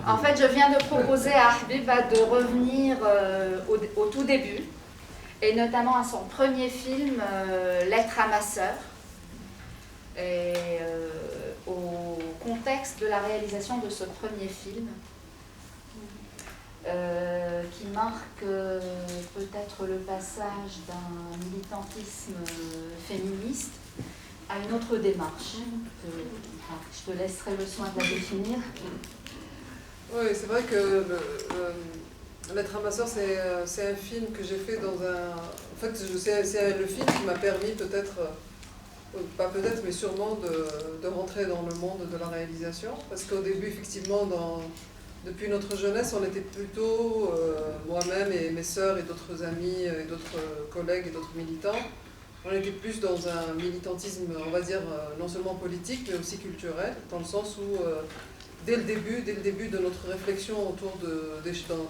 En fait, je viens de proposer à Habiba de revenir au tout début, et notamment à son premier film, Lettre à ma sœur, et au contexte de la réalisation de ce premier film, qui marque peut-être le passage d'un militantisme féministe à une autre démarche. Je te laisserai le soin de la définir. Oui, c'est vrai que Lettre à ma sœur, c'est un film que j'ai fait dans un... En fait, c'est le film qui m'a permis peut-être, pas peut-être, mais sûrement de rentrer dans le monde de la réalisation. Parce qu'au début, effectivement, depuis notre jeunesse, on était plutôt, moi-même et mes sœurs et d'autres amis et d'autres collègues et d'autres militants, on était plus dans un militantisme, on va dire, non seulement politique, mais aussi culturel, dans le sens où, dès le début de notre réflexion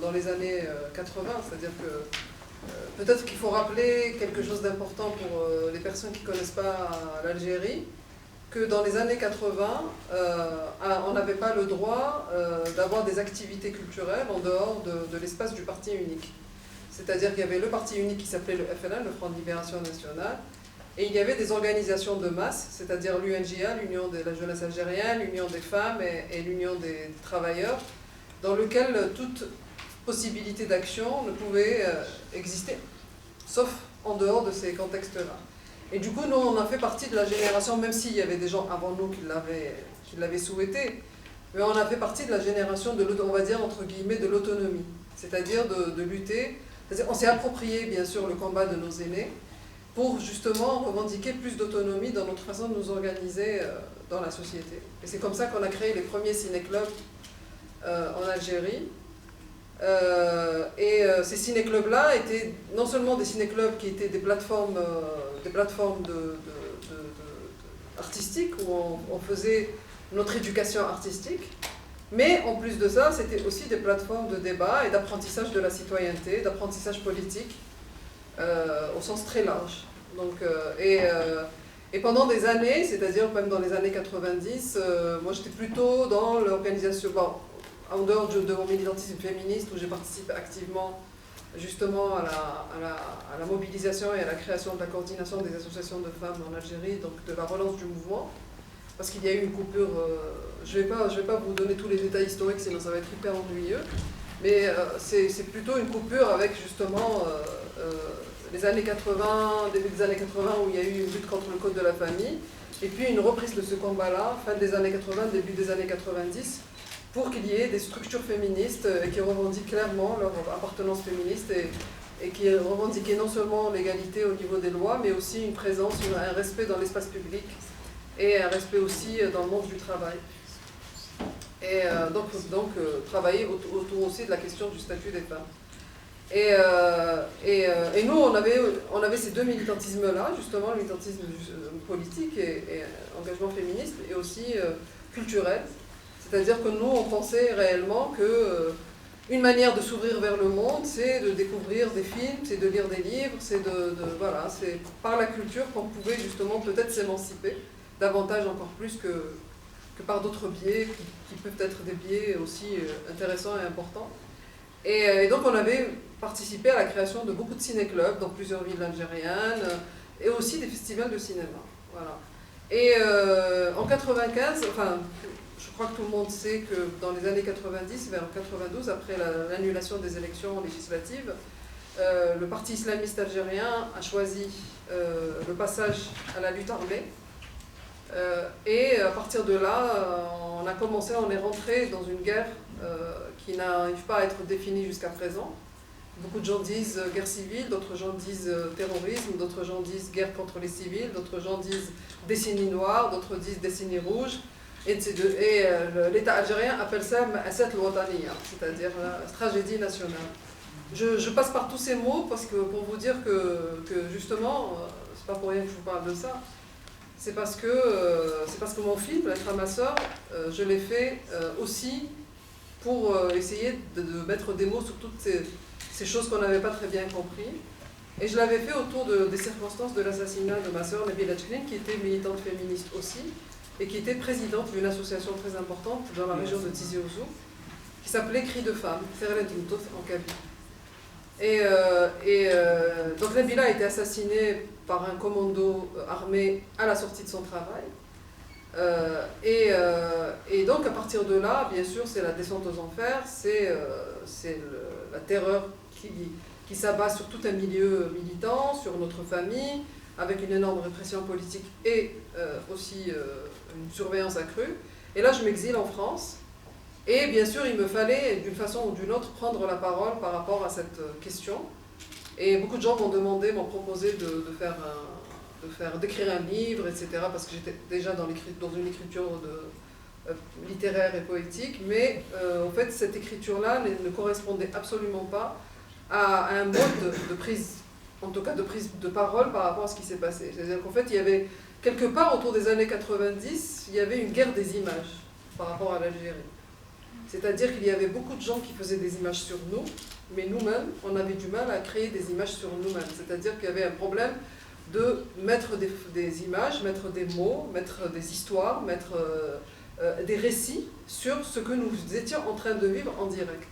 dans les années 80, c'est-à-dire que peut-être qu'il faut rappeler quelque chose d'important pour les personnes qui ne connaissent pas l'Algérie, que dans les années 80, on n'avait pas le droit d'avoir des activités culturelles en dehors de l'espace du parti unique. C'est-à-dire qu'il y avait le parti unique qui s'appelait le FLN, le Front de Libération Nationale, et il y avait des organisations de masse, c'est-à-dire l'UNJA, l'Union de la jeunesse algérienne, l'Union des femmes et l'Union des travailleurs, dans lequel toute possibilité d'action ne pouvait exister, sauf en dehors de ces contextes-là. Et du coup, nous, on a fait partie de la génération, même s'il y avait des gens avant nous qui l'avaient souhaité, mais on a fait partie de la génération on va dire, entre guillemets, de l'autonomie, c'est-à-dire de lutter. On s'est approprié, bien sûr, le combat de nos aînés pour justement revendiquer plus d'autonomie dans notre façon de nous organiser dans la société. Et c'est comme ça qu'on a créé les premiers ciné-clubs en Algérie. Ces ciné-clubs-là étaient non seulement des ciné-clubs qui étaient des plateformes artistiques où on faisait notre éducation artistique, mais en plus de ça, c'était aussi des plateformes de débat et d'apprentissage de la citoyenneté, d'apprentissage politique, au sens très large. Donc, et pendant des années, c'est-à-dire même dans les années 90, moi j'étais plutôt dans l'organisation, en dehors de mon militantisme féministe, où j'ai participé activement justement à la mobilisation et à la création de la coordination des associations de femmes en Algérie, donc de la relance du mouvement, parce qu'il y a eu une coupure, je vais pas vous donner tous les détails historiques, sinon ça va être hyper ennuyeux, mais c'est plutôt une coupure avec justement les années 80, début des années 80, où il y a eu une lutte contre le code de la famille, et puis une reprise de ce combat-là, fin des années 80, début des années 90, pour qu'il y ait des structures féministes qui revendiquent clairement leur appartenance féministe et qui revendiquaient non seulement l'égalité au niveau des lois, mais aussi une présence, un respect dans l'espace public et un respect aussi dans le monde du travail. Et donc travailler autour aussi de la question du statut des femmes. Et nous, on avait ces deux militantismes-là, justement, le militantisme politique et engagement féministe, et aussi culturel. C'est-à-dire que nous, on pensait réellement qu'une manière de s'ouvrir vers le monde, c'est de découvrir des films, c'est de lire des livres, c'est c'est par la culture qu'on pouvait justement peut-être s'émanciper, davantage encore plus que par d'autres biais, qui peuvent être des biais aussi intéressants et importants. Et donc on avait participé à la création de beaucoup de ciné-clubs dans plusieurs villes algériennes, et aussi des festivals de cinéma. Voilà. Et en 95, enfin, je crois que tout le monde sait que dans les années 90, vers 92, après l'annulation des élections législatives, le parti islamiste algérien a choisi le passage à la lutte armée. Et à partir de là, on est rentré dans une guerre qui n'arrive pas à être définie jusqu'à présent. Beaucoup de gens disent guerre civile, d'autres gens disent terrorisme, d'autres gens disent guerre contre les civils, d'autres gens disent décennie noire, d'autres disent décennie rouge. Et l'État algérien appelle ça Ma'asat al-Wataniya, c'est-à-dire la tragédie nationale. Je passe par tous ces mots parce que pour vous dire que justement, c'est pas pour rien que je vous parle de ça, c'est parce que mon film, Lettre à ma sœur, je l'ai fait aussi pour essayer de mettre des mots sur toutes ces choses qu'on n'avait pas très bien compris. Et je l'avais fait autour des circonstances de l'assassinat de ma sœur, Nabila Tchlin, qui était militante féministe aussi, et qui était présidente d'une association très importante dans la région de Tizi Ouzou. qui s'appelait Cri de femme, en kabyle. Donc Nabila a été assassinée par un commando armé à la sortie de son travail. Et donc à partir de là, bien sûr, c'est la descente aux enfers, c'est la terreur qui s'abat sur tout un milieu militant, sur notre famille, avec une énorme répression politique et aussi une surveillance accrue. Et là, je m'exile en France. Et bien sûr, il me fallait, d'une façon ou d'une autre, prendre la parole par rapport à cette question. Et beaucoup de gens m'ont proposé d'écrire un livre, etc., parce que j'étais déjà dans une écriture littéraire et poétique, mais en fait, cette écriture-là ne correspondait absolument pas à un mode de prise, en tout cas de prise de parole par rapport à ce qui s'est passé. C'est-à-dire qu'en fait, il y avait, quelque part autour des années 90, il y avait une guerre des images par rapport à l'Algérie. C'est-à-dire qu'il y avait beaucoup de gens qui faisaient des images sur nous, mais nous-mêmes, on avait du mal à créer des images sur nous-mêmes. C'est-à-dire qu'il y avait un problème de mettre des images, mettre des mots, mettre des histoires, mettre des récits sur ce que nous étions en train de vivre en direct.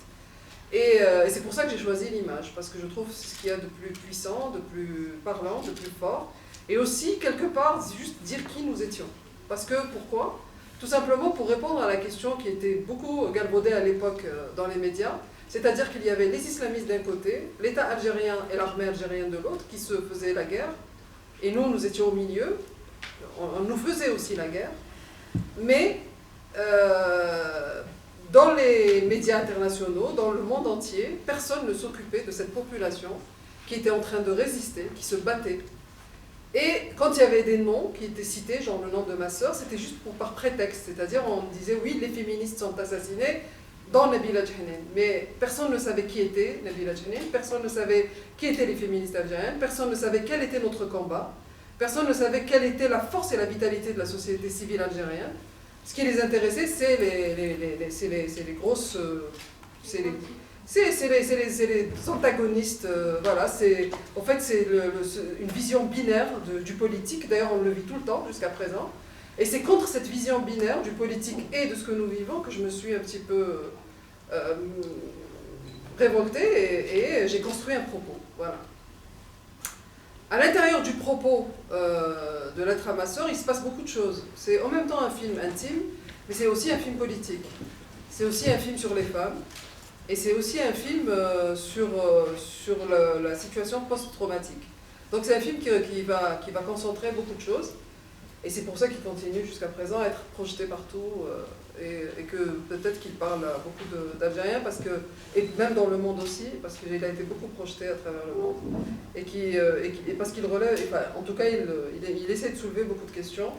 Et c'est pour ça que j'ai choisi l'image, parce que je trouve ce qu'il y a de plus puissant, de plus parlant, de plus fort, et aussi, quelque part, juste dire qui nous étions. Parce que, pourquoi ? Tout simplement pour répondre à la question qui était beaucoup galvaudée à l'époque dans les médias, c'est-à-dire qu'il y avait les islamistes d'un côté, l'État algérien et l'armée algérienne de l'autre, qui se faisaient la guerre, et nous étions au milieu, on nous faisait aussi la guerre, mais dans les médias internationaux, dans le monde entier, personne ne s'occupait de cette population qui était en train de résister, qui se battait. Et quand il y avait des noms qui étaient cités, genre le nom de ma sœur, c'était juste par prétexte, c'est-à-dire on disait oui, les féministes sont assassinés dans Nabila Djehnine, mais personne ne savait qui était Nabila Djehnine, personne ne savait qui étaient les féministes algériennes, personne ne savait quel était notre combat, personne ne savait quelle était la force et la vitalité de la société civile algérienne. Ce qui les intéressait, c'est les grosses... c'est les antagonistes, voilà, en fait c'est une vision binaire du politique, d'ailleurs on le vit tout le temps jusqu'à présent, et c'est contre cette vision binaire du politique et de ce que nous vivons que je me suis un petit peu révoltée et j'ai construit un propos, voilà. À l'intérieur du propos de Lettre à ma sœur, il se passe beaucoup de choses. C'est en même temps un film intime, mais c'est aussi un film politique, c'est aussi un film sur les femmes, et c'est aussi un film sur la situation post-traumatique. Donc c'est un film qui va concentrer beaucoup de choses. Et c'est pour ça qu'il continue jusqu'à présent à être projeté partout. Et que peut-être qu'il parle à beaucoup d'Algériens, et même dans le monde aussi, parce qu'il a été beaucoup projeté à travers le monde. Et parce qu'il relève, en tout cas, il essaie de soulever beaucoup de questions.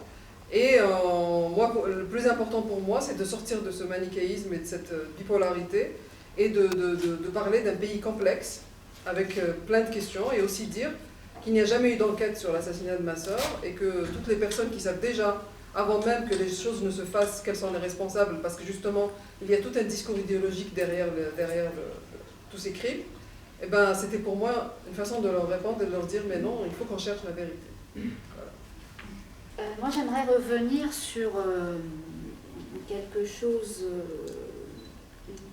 Et moi, le plus important pour moi, c'est de sortir de ce manichéisme et de cette bipolarité, et de parler d'un pays complexe, avec plein de questions, et aussi dire qu'il n'y a jamais eu d'enquête sur l'assassinat de ma sœur, et que toutes les personnes qui savent déjà, avant même que les choses ne se fassent, quels sont les responsables, parce que justement, il y a tout un discours idéologique derrière tous ces crimes, et ben, c'était pour moi une façon de leur répondre et de leur dire, mais non, il faut qu'on cherche la vérité. Voilà. Moi, j'aimerais revenir sur quelque chose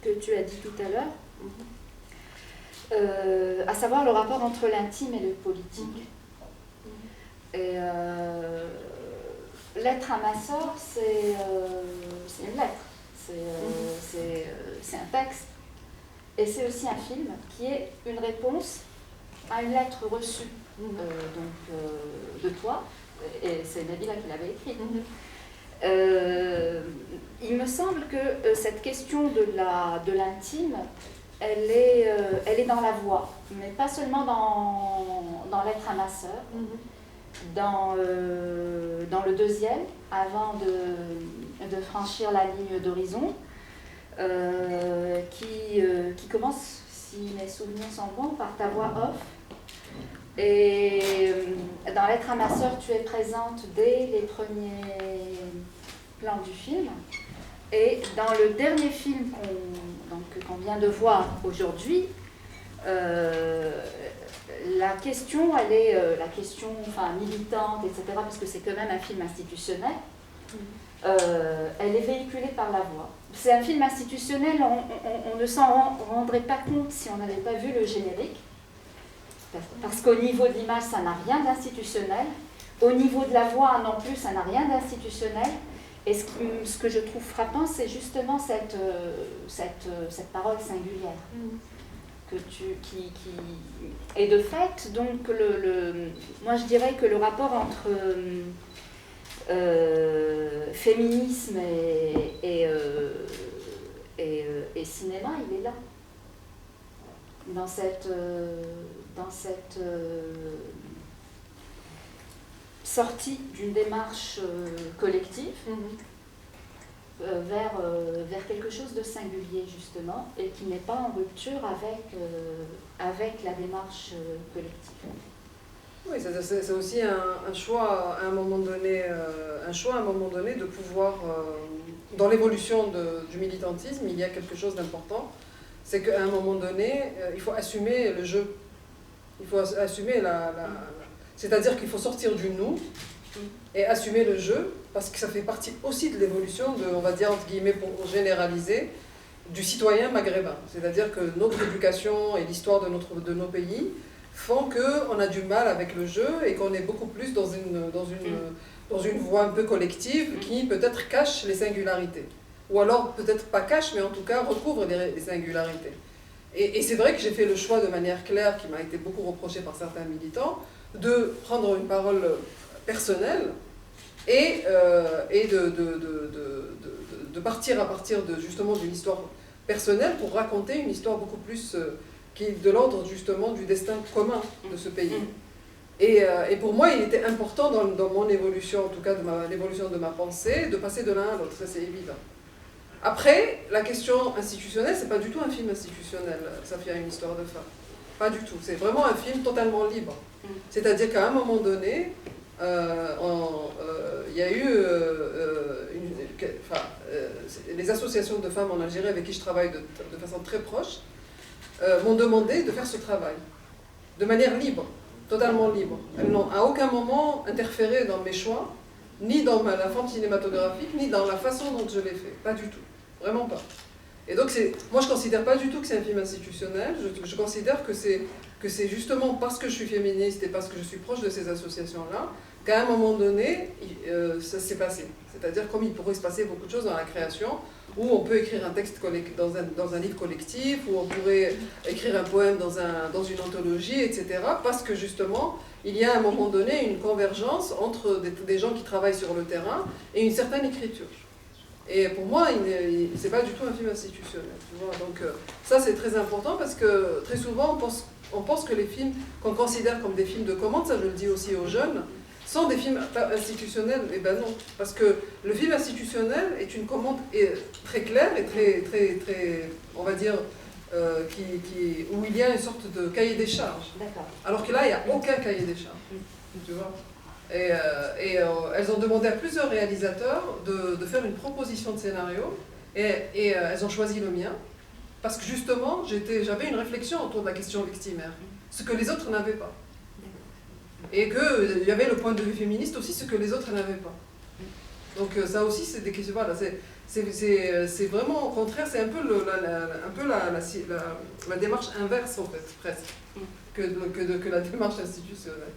que tu as dit tout à l'heure, à savoir le rapport entre l'intime et le politique. Et Lettre à ma sœur, c'est une lettre, c'est un texte, et c'est aussi un film qui est une réponse à une lettre reçue de toi, et c'est Nabila qui l'avait écrite. Il me semble que cette question de l'intime, elle est dans la voix, mais pas seulement dans Lettre à ma sœur, dans le deuxième, avant de franchir la ligne d'horizon, qui commence, si mes souvenirs sont bons, par ta voix off. Et dans Lettre à ma sœur, tu es présente dès les premiers plans du film. Et dans le dernier film qu'on vient de voir aujourd'hui, la question, elle est la question militante, etc., parce que c'est quand même un film institutionnel. elle est véhiculée par la voix. C'est un film institutionnel, on ne s'en rendrait pas compte si on n'avait pas vu le générique, parce qu'au niveau de l'image, ça n'a rien d'institutionnel, au niveau de la voix non plus, ça n'a rien d'institutionnel, et ce que je trouve frappant, c'est justement cette parole singulière. Et de fait, donc, moi je dirais que le rapport entre féminisme et cinéma, il est là. Dans cette sortie d'une démarche collective vers quelque chose de singulier, justement, et qui n'est pas en rupture avec la démarche collective. Oui, c'est aussi un choix à un moment donné, de pouvoir, dans l'évolution du militantisme, il y a quelque chose d'important, c'est qu'à un moment donné, il faut assumer le jeu, il faut assumer c'est-à-dire qu'il faut sortir du nous et assumer le jeu, parce que ça fait partie aussi de l'évolution on va dire entre guillemets pour généraliser, du citoyen maghrébin. C'est-à-dire que notre éducation et l'histoire de nos pays font qu'on a du mal avec le jeu et qu'on est beaucoup plus dans une voie un peu collective qui peut-être cache les singularités. Ou alors peut-être pas cache, mais en tout cas recouvre les singularités. Et c'est vrai que j'ai fait le choix de manière claire, qui m'a été beaucoup reproché par certains militants, de prendre une parole personnelle et de partir à partir justement d'une histoire personnelle pour raconter une histoire beaucoup plus qui est de l'ordre justement du destin commun de ce pays. Et pour moi, il était important dans mon évolution, en tout cas l'évolution de ma pensée, de passer de l'un à l'autre, ça c'est évident. Après, la question institutionnelle, c'est pas du tout un film institutionnel, Safia, une histoire de femme. Pas du tout, c'est vraiment un film totalement libre. C'est-à-dire qu'à un moment donné, il y a eu les associations de femmes en Algérie avec qui je travaille de façon très proche m'ont demandé de faire ce travail de manière libre, totalement libre. Elles n'ont à aucun moment interféré dans mes choix, ni dans la forme cinématographique, ni dans la façon dont je l'ai fait. Pas du tout, vraiment pas. Et donc moi je ne considère pas du tout que c'est un film institutionnel, je considère que c'est justement parce que je suis féministe et parce que je suis proche de ces associations-là, qu'à un moment donné, ça s'est passé. C'est-à-dire comme il pourrait se passer beaucoup de choses dans la création, où on peut écrire un texte dans un livre collectif, où on pourrait écrire un poème dans une anthologie, etc. Parce que justement, il y a à un moment donné une convergence entre des gens qui travaillent sur le terrain et une certaine écriture. Et pour moi, c'est pas du tout un film institutionnel. Tu vois. Donc ça c'est très important parce que très souvent on pense que les films qu'on considère comme des films de commande, ça je le dis aussi aux jeunes, sont des films institutionnels. Eh ben non, parce que le film institutionnel est une commande très claire et très on va dire, où il y a une sorte de cahier des charges. Alors que là, il n'y a aucun cahier des charges. Tu vois. Et elles ont demandé à plusieurs réalisateurs de faire une proposition de scénario et elles ont choisi le mien parce que justement j'avais une réflexion autour de la question victimaire, ce que les autres n'avaient pas. Et qu'il y avait le point de vue féministe aussi, ce que les autres n'avaient pas. Donc ça aussi c'est des questions, voilà, c'est vraiment au contraire, c'est un peu la démarche inverse en fait, presque, que la démarche institutionnelle.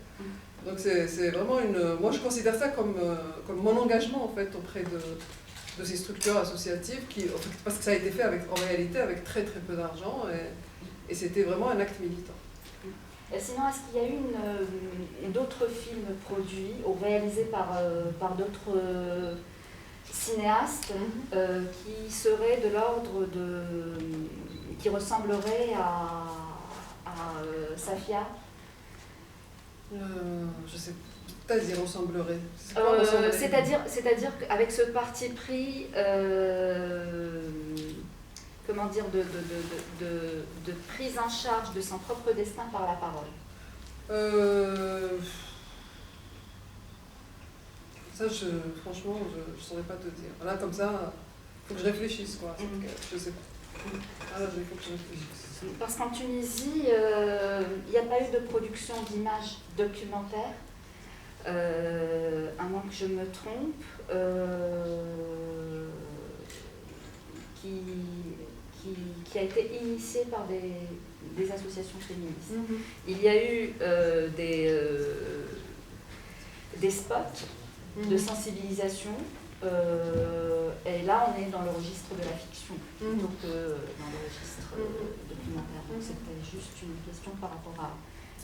Donc c'est vraiment moi je considère ça comme mon engagement en fait auprès de ces structures associatives parce que ça a été fait en réalité avec très très peu d'argent et c'était vraiment un acte militant. Et sinon, est-ce qu'il y a eu d'autres films produits ou réalisés par d'autres cinéastes qui seraient de l'ordre qui ressembleraient à Safia? Je sais pas, ils ressembleraient. C'est-à-dire qu'avec ce parti pris, comment dire, de prise en charge de son propre destin par la parole. Ça, franchement, je ne saurais pas te dire. Là, comme ça, il faut que je réfléchisse, quoi. Je sais pas. Là, il faut que je réfléchisse. Parce qu'en Tunisie, il n'y a pas eu de production d'images documentaires à moins que je me trompe, qui a été initié par des associations féministes. Il y a eu des spots de sensibilisation, et là on est dans le registre de la fiction plutôt que dans le registre documentaire. Donc c'était juste une question par rapport à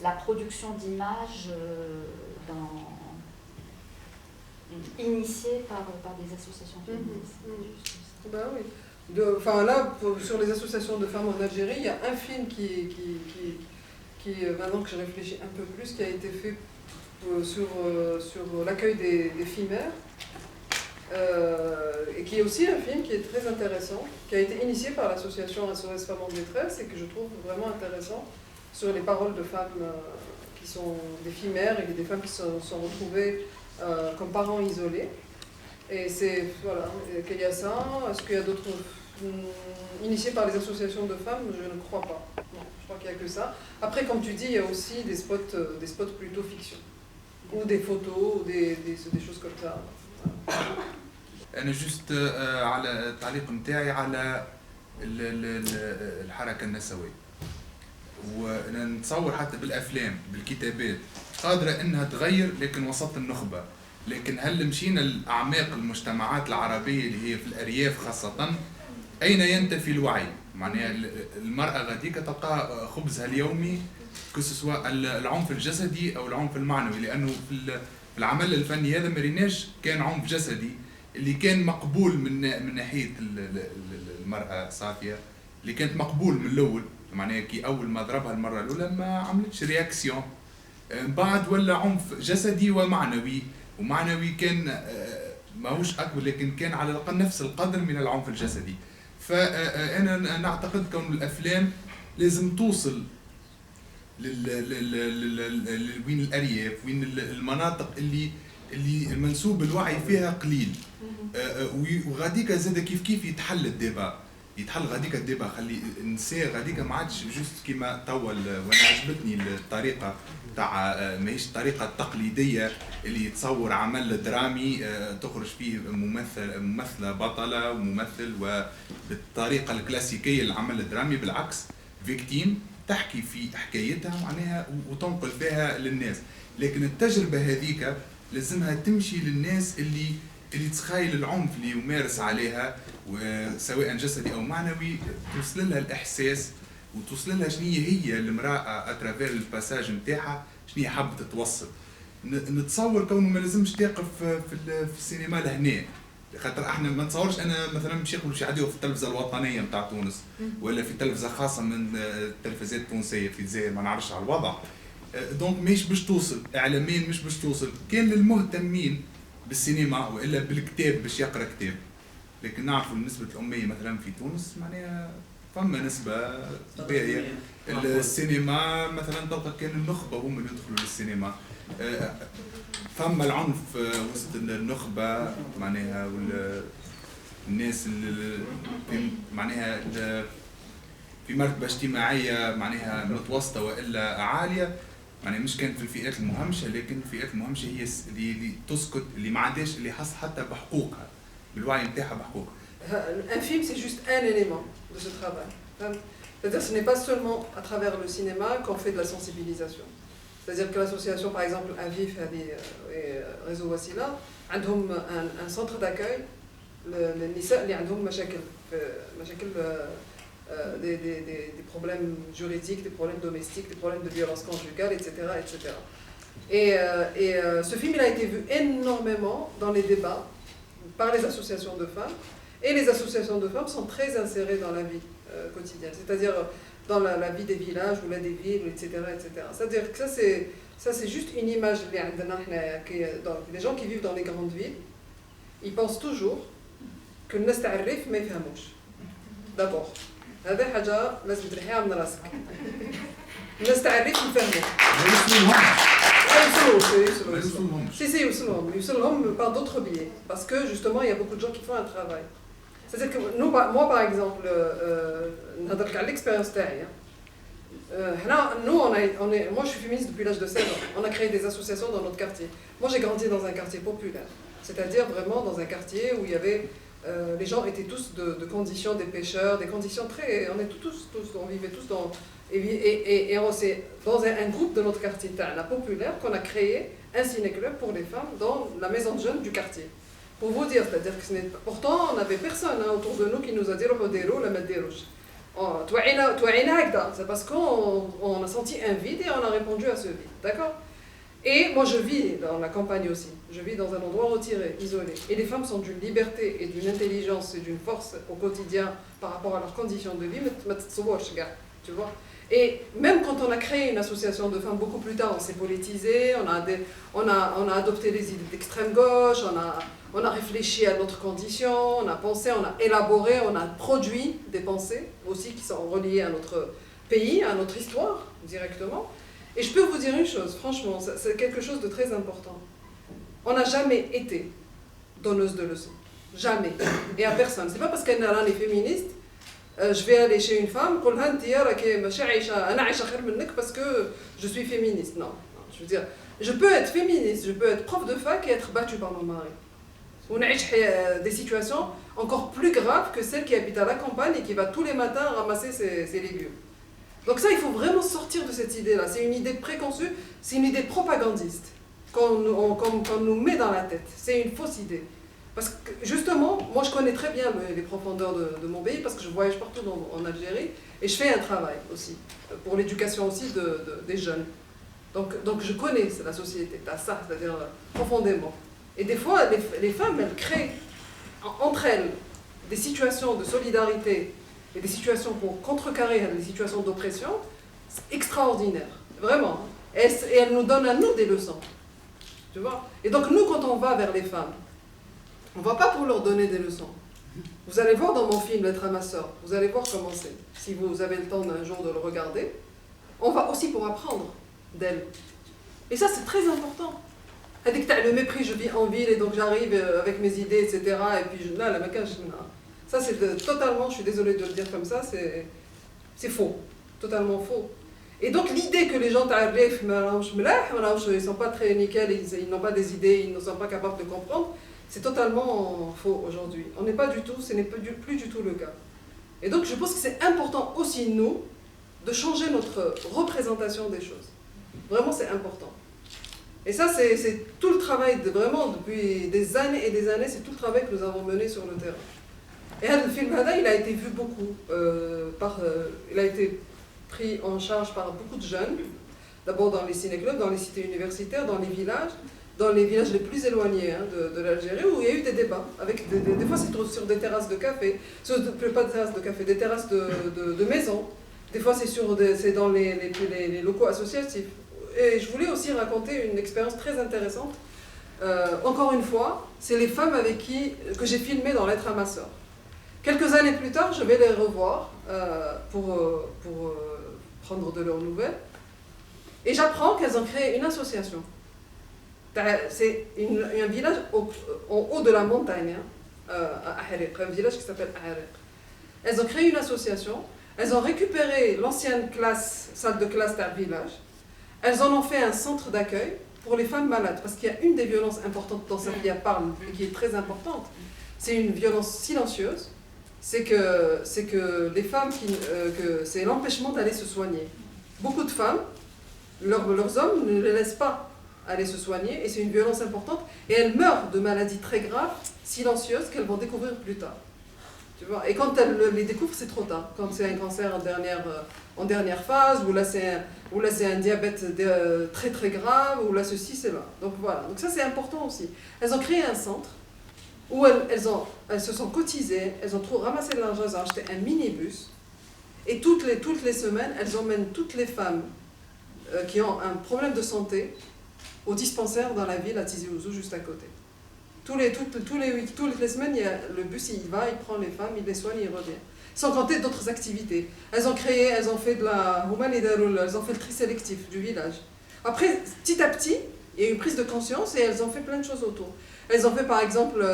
la production d'images initiée par des associations féministes. Ben oui. Enfin là, sur les associations de femmes en Algérie, il y a un film qui maintenant que je réfléchis un peu plus, qui a été fait sur l'accueil des filles mères, et qui est aussi un film qui est très intéressant, qui a été initié par l'association SOS Femmes en détresse et que je trouve vraiment intéressant, sur les paroles de femmes qui sont des filles mères et des femmes qui se sont retrouvées comme parents isolés. Et c'est, voilà, qu'il y a ça. Est-ce qu'il y a d'autres initiés par les associations de femmes? Je ne crois pas. Non, je crois qu'il n'y a que ça. Après, comme tu dis, il y a aussi des spots plutôt fiction. Ou des photos, ou des choses comme ça. أنا جست على التعليق متاعي على الحركة النسوية، وأنا نتصور حتى بالأفلام بالكتابات قادرة إنها تغير لكن وسط النخبة. لكن هل مشينا لأعماق المجتمعات العربية اللي هي في الأرياف خاصة، أين ينتفي الوعي؟ معناها المرأة غاديكا تلقى خبزها اليومي كسوا العنف الجسدي أو العنف المعنوي، لأنه في العمل الفني هذا مريناش كان عنف جسدي اللي كان مقبول من ناحية المرأة صافية، اللي كانت مقبول من الأول. معناها كي أول ما ضربها المرة الأولى ما عملتش رياكسيون، بعد ولا عنف جسدي ومعنوي، ومعنوي كان ماهوش أكبر لكن كان على الأقل نفس القدر من العنف الجسدي. فأنا نعتقد كون الأفلام لازم توصل وين الأرياف، وين المناطق اللي المنسوب الوعي فيها قليل، وغاديكا زاد كيف يتحل الديبا، يتحل غاديكا الديبا، خلي النساء غاديكا ما عادش جوست كيما توا. وانا عجبتني الطريقه تاع ماهيش الطريقه التقليديه اللي تصور عمل درامي تخرج فيه ممثله بطله وممثل وبالطريقه الكلاسيكيه للعمل الدرامي. بالعكس فيكتيم تحكي في حكايتها معناها وتنقل فيها للناس، لكن التجربه هذيك لازمها تمشي للناس اللي تخيل العنف اللي يمارس عليها سواء جسدي او معنوي، توصل لها الاحساس وتوصل لها شنو هي المراه اترافير الباساج نتاعها، شنو هي حابه توصل. نتصور كونه ما لازمش تقف في السينما لهنا، خاطر احنا ما نتصورش انا مثلا باش يقبلوا شي يعديو في التلفزه الوطنيه نتاع تونس ولا في تلفزه خاصه من التلفزيات التونسيه في الجزائر، ما نعرفش على الوضع. دونك مش باش توصل اعلاميا، مش باش توصل كان للمهتمين بالسينما والا بالكتاب باش يقرا كتاب. لكن نعرفوا نسبه الاميه مثلا في تونس معناها فما نسبه طبيعيه. السينما مثلا تلقى كان النخبه هم اللي يدخلوا للسينما، فما العنف وسط النخبه معناها والناس اللي معناها في مرتبه اجتماعيه معناها متوسطه والا عاليه، يعني مش كان في الفئات المهمشه، لكن الفئات المهمشه هي اللي تسكت، اللي ما عندهاش، اللي حاسه حتى بحقوقها، بالوعي نتاعها بحقوقها. Un film, c'est juste un élément de ce travail. C'est-à-dire que ce n'est pas seulement à travers le cinéma qu'on fait de la sensibilisation. C'est-à-dire que l'association, par exemple, Avif et Réseau Wassila, عندهم un centre d'accueil للنساء اللي عندهم مشاكل des problèmes juridiques, des problèmes domestiques, des problèmes de violence conjugale, etc. etc. Et ce film il a été vu énormément dans les débats par les associations de femmes, et les associations de femmes sont très insérées dans la vie quotidienne, c'est-à-dire dans la vie des villages ou des villes, etc. etc. C'est-à-dire que ça c'est juste une image. Les gens qui vivent dans les grandes villes, ils pensent toujours que الناس تعرف ما يفهموش. D'abord. هذا حاجة لازم تريحيها من راسك. الناس تعرف يفهموا. يوصلهم par d'autres biais. Parce que justement, il y a beaucoup de gens qui font un travail. C'est-à-dire que moi par exemple, نهضر لك على l'expérience تاعي. Moi, je suis féministe depuis l'âge de 16 ans. On a créé des associations dans notre quartier. Moi, j'ai grandi dans un quartier populaire, c'est-à-dire vraiment dans un quartier où il y avait les gens étaient tous de conditions, des pêcheurs, des conditions très... On vivait tous dans... Et c'est dans un groupe de notre quartier, la populaire, qu'on a créé un ciné-club pour les femmes dans la maison de jeunes du quartier. Pour vous dire, c'est-à-dire que pourtant, on n'avait personne autour de nous qui nous a dit « Rodero, la Maderouche ». C'est parce qu'on a senti un vide et on a répondu à ce vide, d'accord? Et moi je vis dans la campagne aussi, je vis dans un endroit retiré, isolé. Et les femmes sont d'une liberté et d'une intelligence et d'une force au quotidien par rapport à leurs conditions de vie, tu vois. Et même quand on a créé une association de femmes beaucoup plus tard, on s'est politisé, on a adopté les idées d'extrême gauche, on a réfléchi à notre condition, on a pensé, on a élaboré, on a produit des pensées aussi qui sont reliées à notre pays, à notre histoire directement. Et je peux vous dire une chose, franchement, c'est quelque chose de très important. On n'a jamais été donneuse de leçons. Jamais. Et à personne. C'est pas parce qu'elle est féministe, je vais aller chez une femme, parce que je suis féministe. Non. Je veux dire, je peux être féministe, je peux être prof de fac et être battue par mon mari. On a des situations encore plus graves que celle qui habite à la campagne et qui va tous les matins ramasser ses légumes. Donc ça, il faut vraiment sortir de cette idée-là. C'est une idée préconçue, c'est une idée propagandiste qu'on nous met dans la tête. C'est une fausse idée. Parce que justement, moi je connais très bien les profondeurs de mon pays parce que je voyage partout en Algérie et je fais un travail aussi, pour l'éducation aussi des jeunes. Donc je connais la société, ça, c'est-à-dire profondément. Et des fois, les femmes, elles créent entre elles des situations de solidarité et des situations pour contrecarrer les situations d'oppression extraordinaires, vraiment. Et elles nous donnent à nous des leçons, tu vois. Et donc nous, quand on va vers les femmes, on ne va pas pour leur donner des leçons. Vous allez voir dans mon film « Lettre à ma sœur », vous allez voir comment c'est. Si vous avez le temps d'un jour de le regarder, on va aussi pour apprendre d'elles. Et ça, c'est très important. Dès que tu as le mépris, je vis en ville et donc j'arrive avec mes idées, etc. Et puis là, la maquillage, ça c'est totalement, je suis désolée de le dire comme ça, c'est faux. Totalement faux. Et donc l'idée que les gens t'arrivent, ils ne sont pas très nickel, ils n'ont pas des idées, ils ne sont pas capables de comprendre, c'est totalement faux aujourd'hui. On n'est pas du tout, ce n'est plus du tout le cas. Et donc je pense que c'est important aussi, nous, de changer notre représentation des choses. Vraiment, c'est important. Et ça, c'est tout le travail, vraiment, depuis des années et des années, c'est tout le travail que nous avons mené sur le terrain. Et le film Hada, il a été vu beaucoup, il a été pris en charge par beaucoup de jeunes, d'abord dans les ciné-clubs, dans les cités universitaires, dans les villages les plus éloignés de l'Algérie, où il y a eu des débats, avec des fois c'est sur des terrasses de café, pas des terrasses de café, des terrasses de maisons, des fois c'est dans les locaux associatifs. Et je voulais aussi raconter une expérience très intéressante. Encore une fois, c'est les femmes que j'ai filmées dans Lettre à ma sœur. Quelques années plus tard, je vais les revoir pour prendre de leurs nouvelles. Et j'apprends qu'elles ont créé une association. C'est un village en haut de la montagne, à Ahariq, un village qui s'appelle Ahariq. Elles ont créé une association, elles ont récupéré l'ancienne salle de classe d'un village. Elles en ont fait un centre d'accueil pour les femmes malades, parce qu'il y a une des violences importantes dans cette vie à parle, et qui est très importante, c'est une violence silencieuse, c'est que les femmes, c'est l'empêchement d'aller se soigner. Beaucoup de femmes, leurs hommes ne les laissent pas aller se soigner, et c'est une violence importante, et elles meurent de maladies très graves, silencieuses, qu'elles vont découvrir plus tard. Tu vois, et quand elles les découvrent, c'est trop tard. Quand c'est un cancer en dernière phase, ou là c'est un diabète très très grave, ou là ceci, c'est là. Donc voilà, donc ça c'est important aussi. Elles ont créé un centre où elles se sont cotisées, elles ont ramassé de l'argent, elles ont acheté un minibus, et toutes les semaines, elles emmènent toutes les femmes qui ont un problème de santé au dispensaire dans la ville à Tizi Ouzou, juste à côté. Toutes les semaines, le bus il va, il prend les femmes, il les soigne, il revient. Sans compter d'autres activités. Elles ont fait le tri sélectif du village. Après, petit à petit, il y a eu une prise de conscience et elles ont fait plein de choses autour. Elles ont fait par exemple,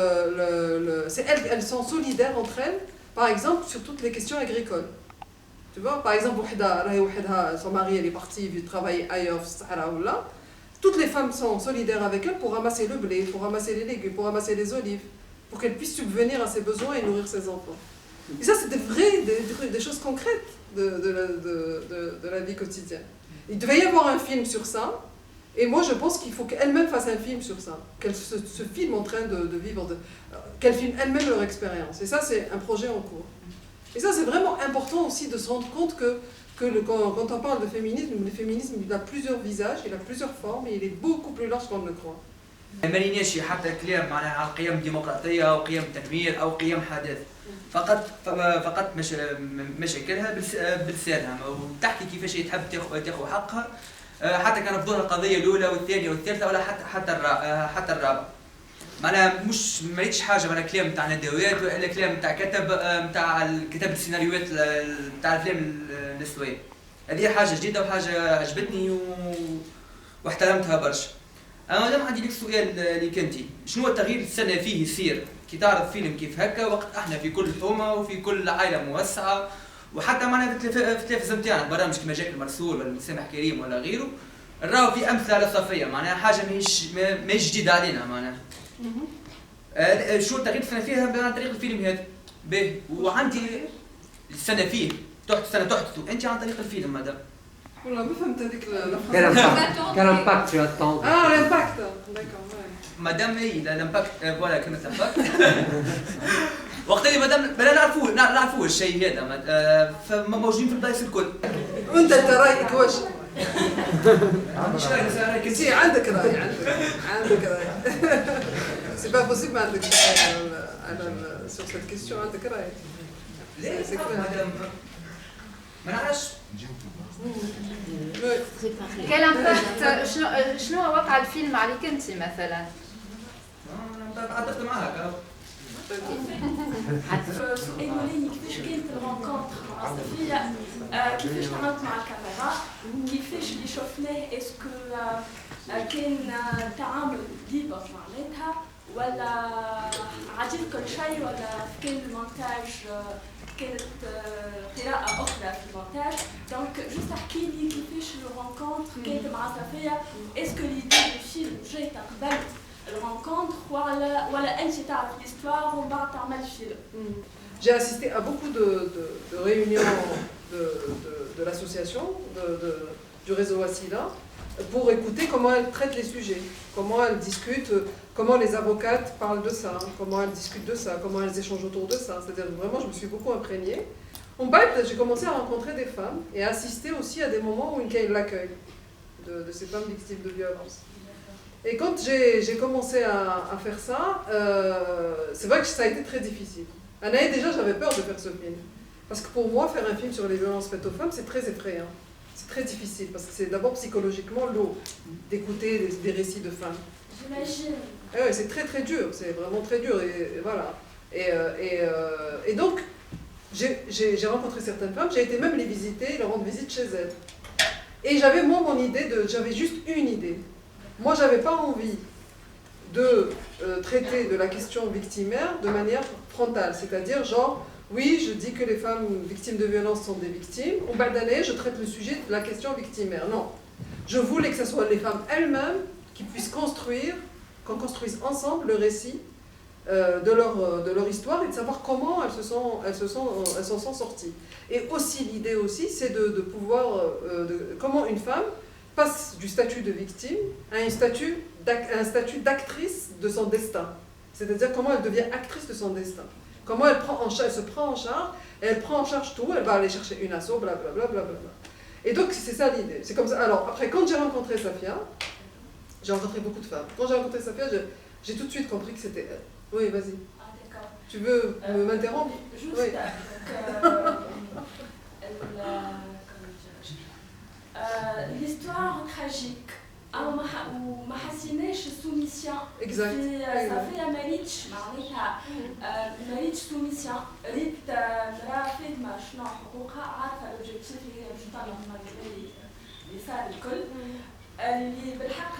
elles sont solidaires entre elles, par exemple, sur toutes les questions agricoles. Tu vois, par exemple, son mari elle est parti travailler ailleurs, toutes les femmes sont solidaires avec elle pour ramasser le blé, pour ramasser les légumes, pour ramasser les olives, pour qu'elle puisse subvenir à ses besoins et nourrir ses enfants. Et ça, c'est des choses concrètes de la vie quotidienne. Il devait y avoir un film sur ça, et moi je pense qu'il faut qu'elle-même fasse un film sur ça, qu'elle se filme en train de vivre, qu'elle filme elle-même leur expérience. Et ça, c'est un projet en cours. Et ça, c'est vraiment important aussi de se rendre compte que quand on parle de féminisme, le féminisme il a plusieurs visages, il a plusieurs formes, et il est beaucoup plus large qu'on ne le croit. ما ليناش حتى كلام معناها على قيم ديمقراطيه او قيم تنوير او قيم حداثه فقط مشاكلها بلسانها وتحكي كيفاش تحب تاخذ حقها حتى كان فضولها القضيه الاولى والثانيه والثالثه ولا حتى الرابعه معناها مش ما ريتش حاجه معناها كلام نتاع ندوات ولا كلام نتاع نتاع كتاب السيناريوهات نتاع الافلام النسويه. هذه حاجه جديده وحاجه عجبتني واحترمتها برشا. انا مادام عندي لك سؤال اللي كنتي شنو التغيير تستنى فيه يصير كي تعرض فيلم كيف هكا وقت احنا في كل حومه وفي كل عائله موسعه وحتى معناها في التلفزيون نتاعنا برامج كيما جاك المرسول ولا سامح كريم ولا غيره نراو في امثله على صفيه معناها حاجه ماهيش جديده علينا معناها. شو التغيير تستنى فيها عن طريق الفيلم هذا؟ باهي وعندي السنه فيه سنه تحدث انت عن طريق الفيلم مادام. والله ما فهمت هذيك Quel impact tu attends? Ah, l'impact. D'accord, ouais. مادام اي لامباكت فوالا كلمه لامباكت وقت اللي مادام بلا نعرفوه الشيء هذا فما موجودين في البلايص الكل. وانت رايك واش؟ مش رايك انت عندك راي عندك راي. سي با بوسيبل ما عندكش على سور سيت كيستيون عندك راي. لا سي مادام ما نعرفش. كان امباكت شنو وقع الفيلم عليك انت مثلا؟ عطفت معاك سؤال وليني كيفاش كانت الرونكونتر مع صفية كيفاش تعاملت مع الكاميرا كيفاش اللي شفناه اسكو كان تعامل ليبر معناتها ولا عجب كل شيء ولا كان المونتاج كانت قراءة أخرى في المونتاج دونك جوست احكي لي كيفاش الرونكونتر كانت مع صفية اسكو ليدي الفيلم جاي قبل الرونكونتر ولا أنت تعرف l'histoire ومن بعد تعمل الفيلم. J'ai assisté à beaucoup de réunions de l'association, du réseau Wasila, pour écouter comment elle traite les sujets, comment elle discute, comment les avocates parlent de ça, comment elles discutent de ça, comment elles échangent autour de ça. C'est-à-dire vraiment, je me suis beaucoup imprégnée. En fait, j'ai commencé à rencontrer des femmes et à assister aussi à des moments où il y a eu l'accueil de ces femmes victimes de violences. Et quand j'ai commencé à faire ça, c'est vrai que ça a été très difficile. Déjà, j'avais peur de faire ce film. Parce que pour moi, faire un film sur les violences faites aux femmes, c'est très effrayant. C'est très difficile, parce que c'est d'abord psychologiquement lourd d'écouter des récits de femmes. J'imagine. Ouais, c'est très très dur, c'est vraiment très dur. Et voilà. Et donc, j'ai rencontré certaines femmes, j'ai été même les visiter, leur rendre visite chez elles. Et j'avais moi mon idée, j'avais juste une idée. Moi, j'avais pas envie de traiter de la question victimaire de manière frontale, c'est-à-dire genre, oui, je dis que les femmes victimes de violences sont des victimes, au bas d'année, je traite le sujet de la question victimaire. Non, je voulais que ce soit les femmes elles-mêmes qui puissent qu'on construise ensemble le récit de leur histoire et de savoir comment elles s'en sont sorties. Et aussi, l'idée aussi, c'est de pouvoir, comment une femme passe du statut de victime à un statut d'actrice de son destin. C'est-à-dire comment elle devient actrice de son destin. Comment elle se prend en charge, et elle prend en charge tout, elle va aller chercher une asso, blablabla. Et donc c'est ça l'idée. C'est comme ça. Alors après, quand j'ai rencontré Safia, j'ai rencontré beaucoup de femmes. Quand j'ai rencontré Safia, j'ai tout de suite compris que c'était elle. Oui, vas-y. Ah d'accord. Tu veux m'interrompre? Juste, Oui. l'histoire tragique وما حسيناش السوميسيون Exact. صافية ماريتش معناتها ماريتش سوميسيون ريت مرا فاطمة شنو حقوقها عارفة الأوبجيكتيف اللي هي باش تعمل اللي صار الكل اللي بالحق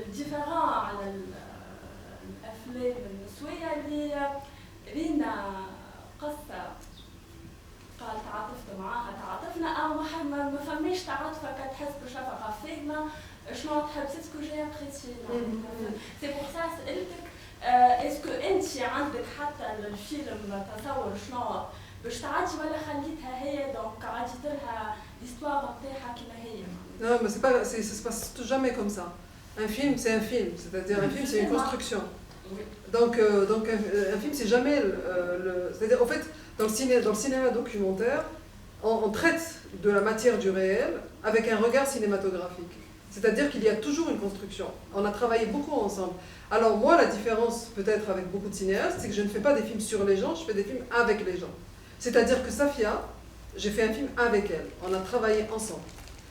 الديفيرون على الأفلام النسوية اللي رينا قصة قال تعاطفت معاها تعاطفنا ما فماش تعاطفة كتحس بشفقة فاهمة شنو تحب سي سكو جاي ابريسي سي بور سا سألتك اسكو انت عندك حتى الفيلم تصور شنو باش تعدي ولا خليتها هي دونك عديت لها l'histoire نتاعها كيما هي. Non, mais ça se passe jamais comme ça. Un film, c'est un film, c'est-à-dire un film, c'est une construction. Donc un film, c'est jamais c'est-à-dire, en fait, dans le cinéma documentaire, on traite de la matière du réel avec un regard cinématographique. C'est-à-dire qu'il y a toujours une construction. On a travaillé beaucoup ensemble. Alors moi, la différence peut-être avec beaucoup de cinéastes, c'est que je ne fais pas des films sur les gens, je fais des films avec les gens. C'est-à-dire que Safia, j'ai fait un film avec elle. On a travaillé ensemble.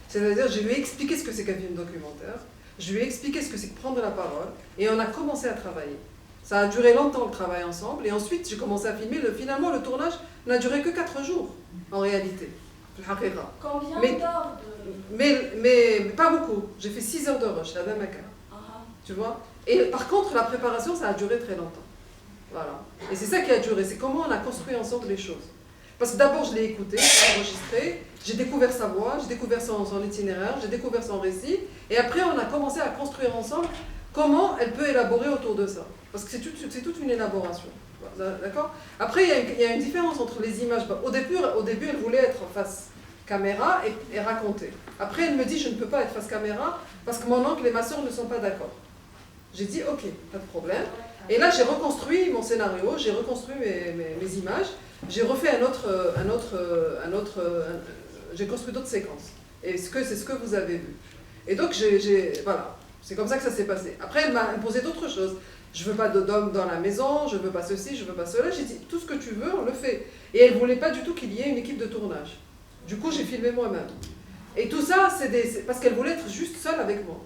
C'est-à-dire je lui ai expliqué ce que c'est qu'un film documentaire, je lui ai expliqué ce que c'est que prendre la parole, et on a commencé à travailler. Ça a duré longtemps le travail ensemble, et ensuite j'ai commencé à filmer. Finalement, le tournage n'a duré que 4 jours, en réalité. Combien d'heures mais pas beaucoup. J'ai fait 6 heures de rush, la même cas. Tu vois? Et par contre, la préparation, ça a duré très longtemps. Voilà. Et c'est ça qui a duré, c'est comment on a construit ensemble les choses. Parce que d'abord, je l'ai écouté, je l'ai enregistré, j'ai découvert sa voix, j'ai découvert son itinéraire, j'ai découvert son récit, et après, on a commencé à construire ensemble comment elle peut élaborer autour de ça. Parce que c'est toute une élaboration. D'accord? Après, il y a une différence entre les images. Au début, elle voulait être face caméra et raconter. Après, elle me dit, je ne peux pas être face caméra parce que mon oncle et ma soeur ne sont pas d'accord. J'ai dit, ok, pas de problème. Et là, j'ai reconstruit mon scénario, j'ai reconstruit mes images, j'ai refait j'ai construit d'autres séquences. Et c'est ce que vous avez vu. Et donc, voilà, c'est comme ça que ça s'est passé. Après, elle m'a imposé d'autres choses. Je veux pas d'homme dans la maison, je veux pas ceci, je veux pas cela. J'ai dit, tout ce que tu veux, on le fait. Et elle voulait pas du tout qu'il y ait une équipe de tournage. Du coup, j'ai filmé moi-même. Et tout ça, c'est parce qu'elle voulait être juste seule avec moi.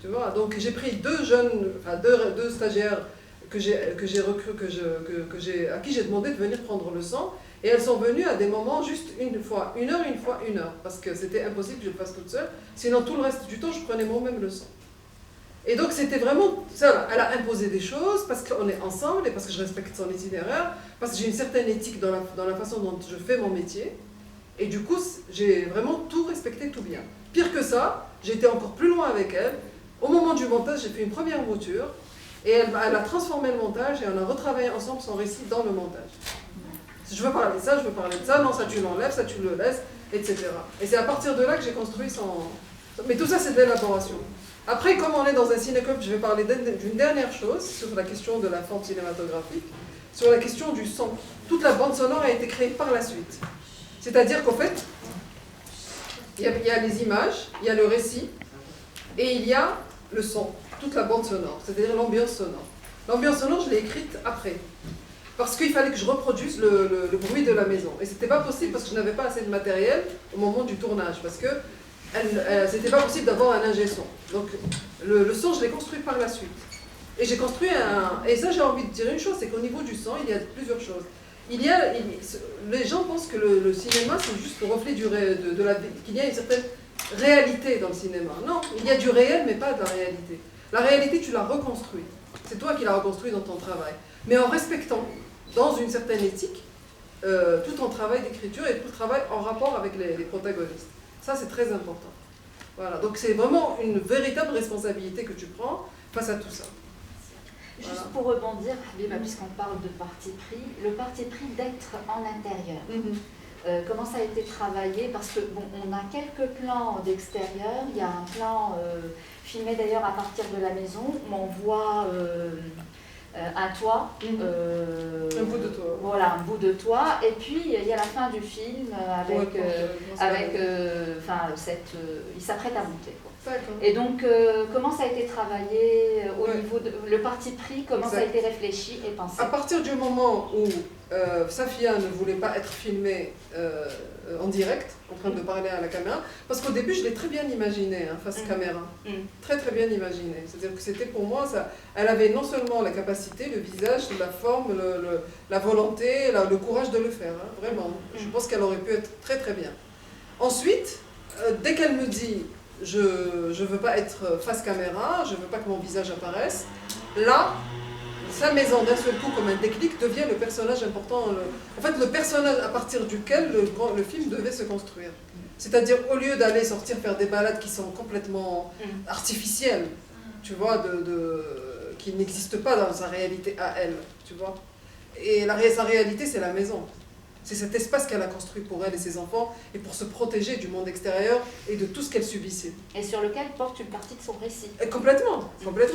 Tu vois, donc j'ai pris deux stagiaires que j'ai recrues, à qui j'ai demandé de venir prendre le sang. Et elles sont venues à des moments juste une fois, une heure. Parce que c'était impossible que je le fasse toute seule. Sinon, tout le reste du temps, je prenais moi-même le sang. Et donc c'était vraiment ça, elle a imposé des choses parce qu'on est ensemble et parce que je respecte son itinéraire, parce que j'ai une certaine éthique dans la façon dont je fais mon métier. Et du coup, j'ai vraiment tout respecté, tout bien. Pire que ça, j'ai été encore plus loin avec elle. Au moment du montage, j'ai fait une première mouture et elle a transformé le montage et on a retravaillé ensemble son récit dans le montage. Je veux parler de ça, je veux parler de ça, non, ça tu l'enlèves, ça tu le laisses, etc. Et c'est à partir de là que j'ai construit son... Mais tout ça, c'est de l'élaboration. Après, comme on est dans un ciné-club, je vais parler d'une dernière chose sur la question de la forme cinématographique, sur la question du son. Toute la bande sonore a été créée par la suite. C'est-à-dire qu'en fait, il y a les images, il y a le récit, et il y a le son, toute la bande sonore, c'est-à-dire l'ambiance sonore. L'ambiance sonore, je l'ai écrite après. Parce qu'il fallait que je reproduise le bruit de la maison. Et c'était pas possible parce que je n'avais pas assez de matériel au moment du tournage. Parce que c'était pas possible d'avoir un ingé son. Donc le son, je l'ai construit par la suite. Et j'ai construit et ça, j'ai envie de dire une chose, c'est qu'au niveau du son, il y a plusieurs choses. Les gens pensent que le cinéma, c'est juste le reflet qu'il y a une certaine réalité dans le cinéma. Non, il y a du réel, mais pas de la réalité. La réalité, tu l'as reconstruite. C'est toi qui l'as reconstruit dans ton travail. Mais en respectant, dans une certaine éthique, tout ton travail d'écriture et tout le travail en rapport avec les protagonistes. Ça, c'est très important. Voilà, donc c'est vraiment une véritable responsabilité que tu prends face à tout ça. Juste voilà. Pour rebondir, Habiba, puisqu'on parle de parti pris, le parti pris d'être en intérieur. Comment ça a été travaillé? Parce que bon, on a quelques plans d'extérieur. Il y a un plan filmé d'ailleurs à partir de la maison où on voit un toit. Un bout de toit. Voilà, un bout de toit. Et puis il y a la fin du film il s'apprête à monter. Et donc, comment ça a été travaillé au niveau de le parti pris, comment ça a été réfléchi et pensé? À partir du moment où Safia ne voulait pas être filmée en direct, en train de parler à la caméra, parce qu'au début, je l'ai très bien imaginé, face caméra. Très très bien imaginé. C'est-à-dire que c'était pour moi, elle avait non seulement la capacité, le visage, la forme, la volonté, le courage de le faire, hein, vraiment. Je pense qu'elle aurait pu être très très bien. Ensuite, dès qu'elle me dit je veux pas être face caméra, je veux pas que mon visage apparaisse, là, sa maison d'un seul coup comme un déclic devient le personnage important, en fait le personnage à partir duquel le film devait se construire. C'est-à-dire au lieu d'aller sortir faire des balades qui sont complètement artificielles, tu vois, qui n'existent pas dans sa réalité à elle, tu vois. Et sa réalité c'est la maison. C'est cet espace qu'elle a construit pour elle et ses enfants et pour se protéger du monde extérieur et de tout ce qu'elle subissait. Et sur lequel porte une partie de son récit. Et complètement,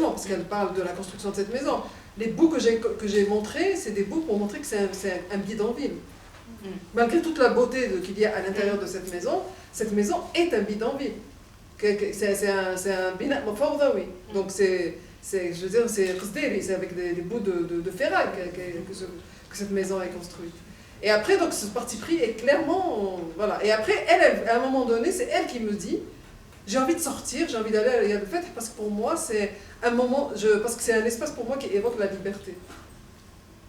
parce qu'elle parle de la construction de cette maison. Les bouts que j'ai montrés, c'est des bouts pour montrer que c'est un bidonville. Malgré toute la beauté qu'il y a à l'intérieur de cette maison est un bidonville. C'est un bina mafawdawi. Donc c'est avec des bouts de ferraille que cette maison est construite. Et après, donc, ce parti pris est clairement... voilà. Et après, elle, à un moment donné, c'est elle qui me dit, j'ai envie de sortir, j'ai envie d'aller à Yad el-Fath, parce que pour moi, c'est un moment... parce que c'est un espace pour moi qui évoque la liberté.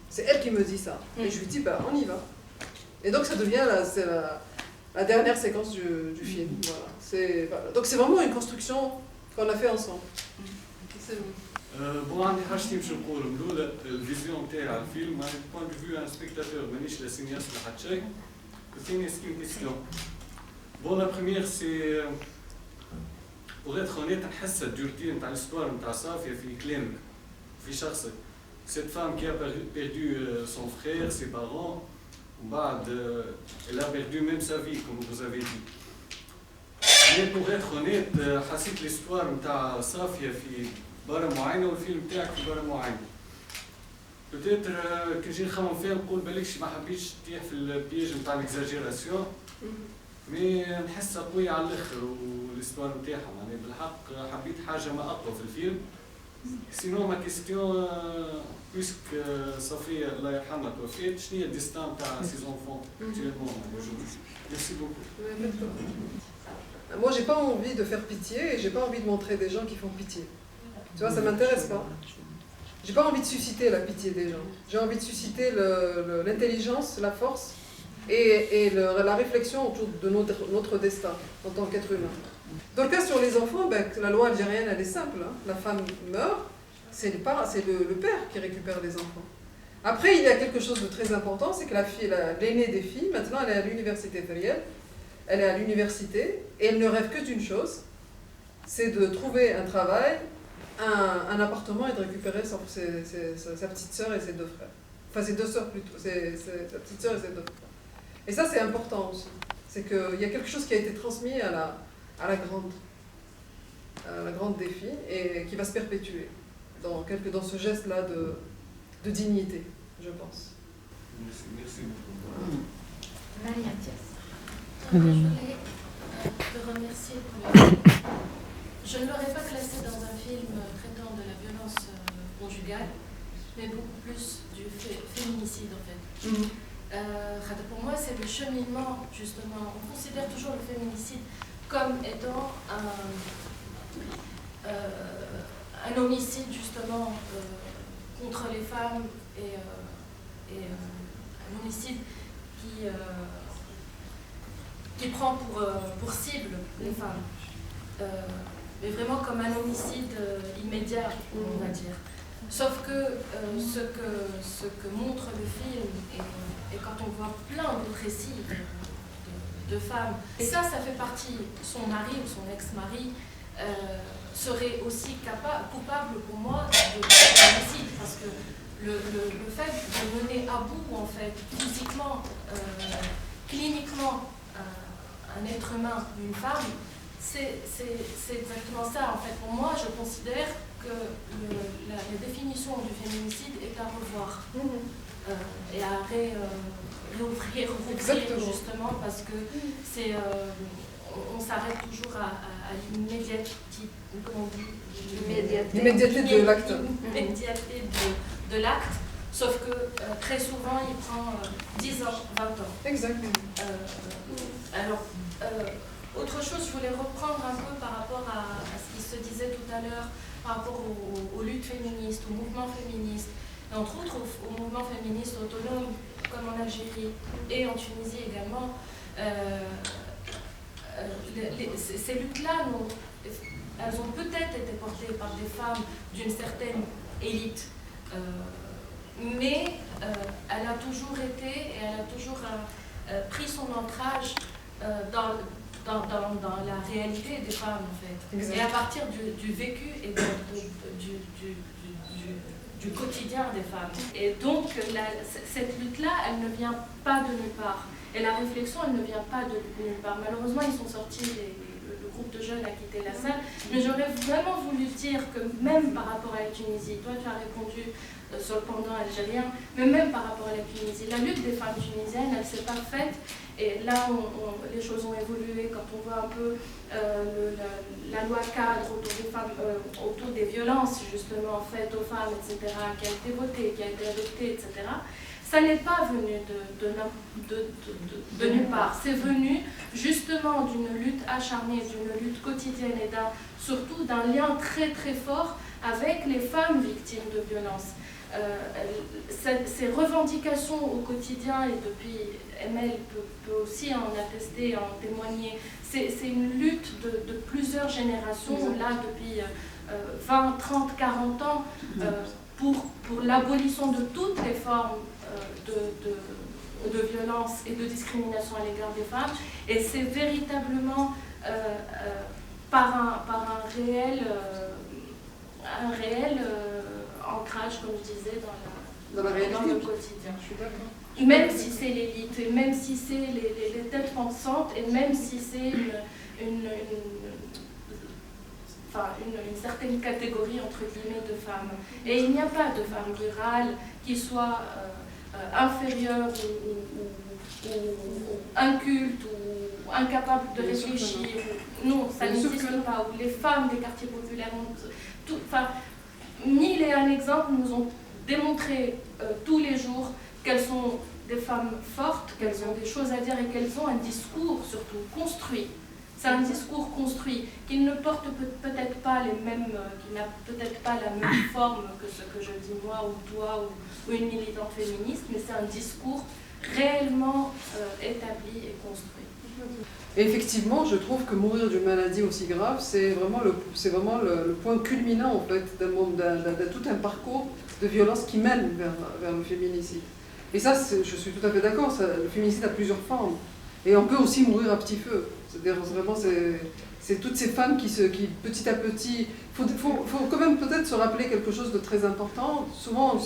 C'est elle qui me dit ça. Et je lui dis, bah, on y va. Et donc, ça devient la dernière séquence du film. Voilà. Donc, c'est vraiment une construction qu'on a fait ensemble. C'est bon. بون عندي حاجتين باش نقولهم. الاولى الفيزيون تاعي على الفيلم انا بوان دو فيو ان سبيكتاتور مانيش لا سينياست ولا حتى شيء. الثاني سكي اون كيستيون. بون لا بروميير سي بوغ اتر اونيت نحس الدورتي نتاع الستوار نتاع صافيه في كلامك في شخصك. سيت فام كي ا بيردو سون فرير سي بارون ومن بعد elle a perdu même sa vie comme vous avez dit. Mais pour être honnête حسيت الستوار نتاع صافيه في برا معينه والفيلم تاعك في برا معينه. بوتيتر كي نجي نخمم فيها نقول بالكش ما حبيتش تطيح في البيج نتاع الاكزاجيراسيون مي نحسها قويه على الاخر والستوار نتاعها معناها بالحق حبيت حاجه ما اقوى في الفيلم. سينو ما كيستيون بويسك صفيه الله يرحمها توفيت شنو هي الديستان تاع سي زونفون اكتويلمون. ميرسي بوكو. Moi, j'ai pas envie de faire pitié et j'ai pas envie de montrer des gens qui font pitié. Tu vois, ça m'intéresse pas. J'ai pas envie de susciter la pitié des gens. J'ai envie de susciter l'intelligence, la force et la réflexion autour de notre destin en tant qu'être humain. Dans le cas sur les enfants, ben, la loi algérienne, elle est simple. Hein. La femme meurt, c'est le père qui récupère les enfants. Après, il y a quelque chose de très important, c'est que l'aînée des filles, maintenant, elle est à l'université Feriel. Elle est à l'université et elle ne rêve que d'une chose, c'est de trouver un travail, un appartement et de récupérer sa petite sœur et ses deux frères. Enfin, ses deux sœurs plutôt, sa petite sœur et ses deux frères. Et ça, c'est important aussi. C'est qu'il y a quelque chose qui a été transmis à la grande des filles et qui va se perpétuer dans ce geste-là de dignité, je pense. Merci beaucoup. Maria Thiès. Je voulais te remercier pour le film. Je ne l'aurais pas classé dans un film traitant de la violence conjugale, mais beaucoup plus du féminicide en fait. Pour moi, c'est le cheminement, justement. On considère toujours le féminicide comme étant un homicide, justement, contre les femmes et un homicide qui prend pour cible les femmes. Mais vraiment comme un homicide immédiat, on va dire. Sauf que ce que montre le film, et quand on voit plein de récits de femmes, et ça fait partie, son mari ou son ex-mari serait aussi coupable pour moi de homicide, parce que le fait de mener à bout, en fait, physiquement, cliniquement, un être humain, une femme, c'est exactement ça. En fait, pour moi, je considère que la définition du féminicide est à revoir et à réouvrir justement, parce que on s'arrête toujours à l'immédiateté de l'acte. L'immédiateté de l'acte. Sauf que très souvent, il prend 10 ans, 20 ans. Exactement. Alors, autre chose, je voulais reprendre un peu par rapport à ce qui se disait tout à l'heure, par rapport aux luttes féministes, au mouvement féministe, et entre autres au mouvement féministe autonome, comme en Algérie et en Tunisie également. Ces luttes-là, elles ont peut-être été portées par des femmes d'une certaine élite Mais elle a toujours été et elle a toujours pris son ancrage dans la réalité des femmes, en fait. Exactement. Et à partir du vécu et du quotidien des femmes. Et donc, cette lutte-là, elle ne vient pas de nulle part. Et la réflexion, elle ne vient pas de nulle part. Malheureusement, ils sont sortis, le groupe de jeunes a quitté la salle. Mais j'aurais vraiment voulu dire que même par rapport à la Tunisie, toi tu as répondu sur le pendant algérien, mais même par rapport à la Tunisie, la lutte des femmes tunisiennes, elle ne s'est pas faite. Et là, les choses ont évolué quand on voit un peu la loi cadre autour des femmes, autour des violences justement faites aux femmes, etc., qui a été votée, qui a été adoptée, etc. Ça n'est pas venu de nulle part. C'est venu justement d'une lutte acharnée, d'une lutte quotidienne et surtout d'un lien très très fort avec les femmes victimes de violences. Ces revendications au quotidien, et depuis Emel peut aussi en attester, en témoigner, c'est une lutte de plusieurs générations, là depuis 20, 30, 40 ans, pour l'abolition de toutes les formes de violence et de discrimination à l'égard des femmes. Et c'est véritablement par un réel ancrage, comme je disais, dans le quotidien. Je suis d'accord. Même si c'est l'élite, et même si c'est les têtes pensantes, et même si c'est une certaine catégorie, entre guillemets, de femmes. Et il n'y a pas de femme rurale qui soit inférieure ou inculte ou incapable de réfléchir. Non, ça n'existe pas. Ou les femmes des quartiers populaires, Nil et un exemple nous ont démontré tous les jours qu'elles sont des femmes fortes, qu'elles ont des choses à dire et qu'elles ont un discours surtout construit. C'est un discours construit qui ne porte peut-être pas les mêmes, qui n'a peut-être pas la même forme que ce que je dis moi ou toi ou une militante féministe, mais c'est un discours réellement établi et construit. Et effectivement, je trouve que mourir d'une maladie aussi grave, c'est vraiment le point culminant en fait de tout un parcours de violence qui mène vers le féminicide. Et ça, je suis tout à fait d'accord, le féminicide a plusieurs formes. Et on peut aussi mourir à petit feu. C'est-à-dire vraiment, c'est toutes ces femmes qui petit à petit... Il faut quand même peut-être se rappeler quelque chose de très important. Souvent,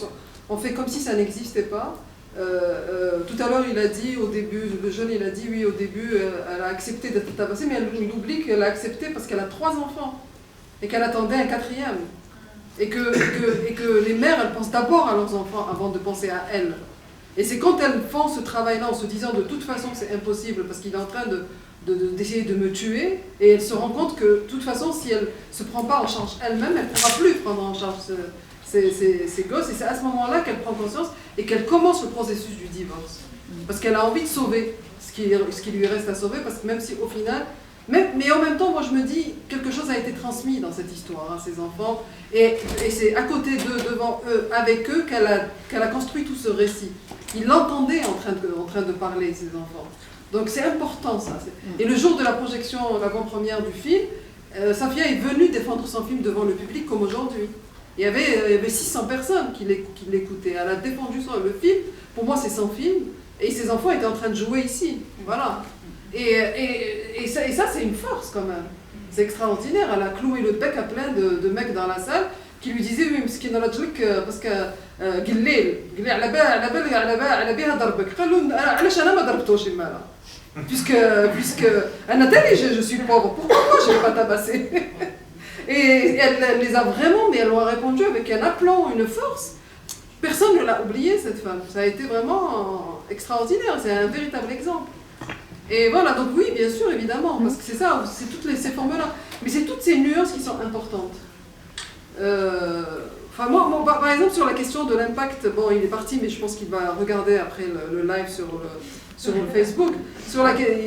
on fait comme si ça n'existait pas. Tout à l'heure, il a dit au début, le jeune, il a dit oui, au début, elle a accepté d'être tabassée, mais il oublie qu'elle a accepté parce qu'elle a 3 enfants et qu'elle attendait un 4e. Et que les mères, elles pensent d'abord à leurs enfants avant de penser à elles. Et c'est quand elles font ce travail-là en se disant de toute façon c'est impossible parce qu'il est en train d'essayer de me tuer, et elle se rend compte que de toute façon si elle ne se prend pas en charge elle-même, elle ne pourra plus prendre en charge ses gosses, et c'est à ce moment-là qu'elle prend conscience et qu'elle commence le processus du divorce. Parce qu'elle a envie de sauver ce qui lui reste à sauver, parce que même si au final... Mais en même temps, moi je me dis, quelque chose a été transmis dans cette histoire, hein, ces enfants, et c'est à côté d'eux, devant eux, avec eux, qu'elle a construit tout ce récit. Ils l'entendaient en train de parler, ces enfants. Donc c'est important ça. Et le jour de la projection, l'avant-première du film, Safia est venue défendre son film devant le public comme aujourd'hui. Il y avait 600 personnes qui l'écoutaient. Elle a défendu le film. Pour moi, c'est son film. Et ses enfants étaient en train de jouer ici. Voilà. Et ça, c'est une force quand même. C'est extraordinaire. Elle a cloué le bec à plein de mecs dans la salle qui lui disaient oui, مسكين راجلك parce que قليل على بالها ضربك. قال له علاش انا ما ضربتوش المالا puisque je suis pauvre, pourquoi moi je ne l'ai pas tabassé? Et elle les a vraiment, mais elle leur a répondu avec un aplomb, une force. Personne ne l'a oublié, cette femme. Ça a été vraiment extraordinaire, c'est un véritable exemple. Et voilà, donc oui, bien sûr, évidemment, parce que c'est ça, c'est toutes ces formes-là. Mais c'est toutes ces nuances qui sont importantes. Moi, par exemple, sur la question de l'impact, bon, il est parti, mais je pense qu'il va regarder après le live sur le Facebook, sur laquelle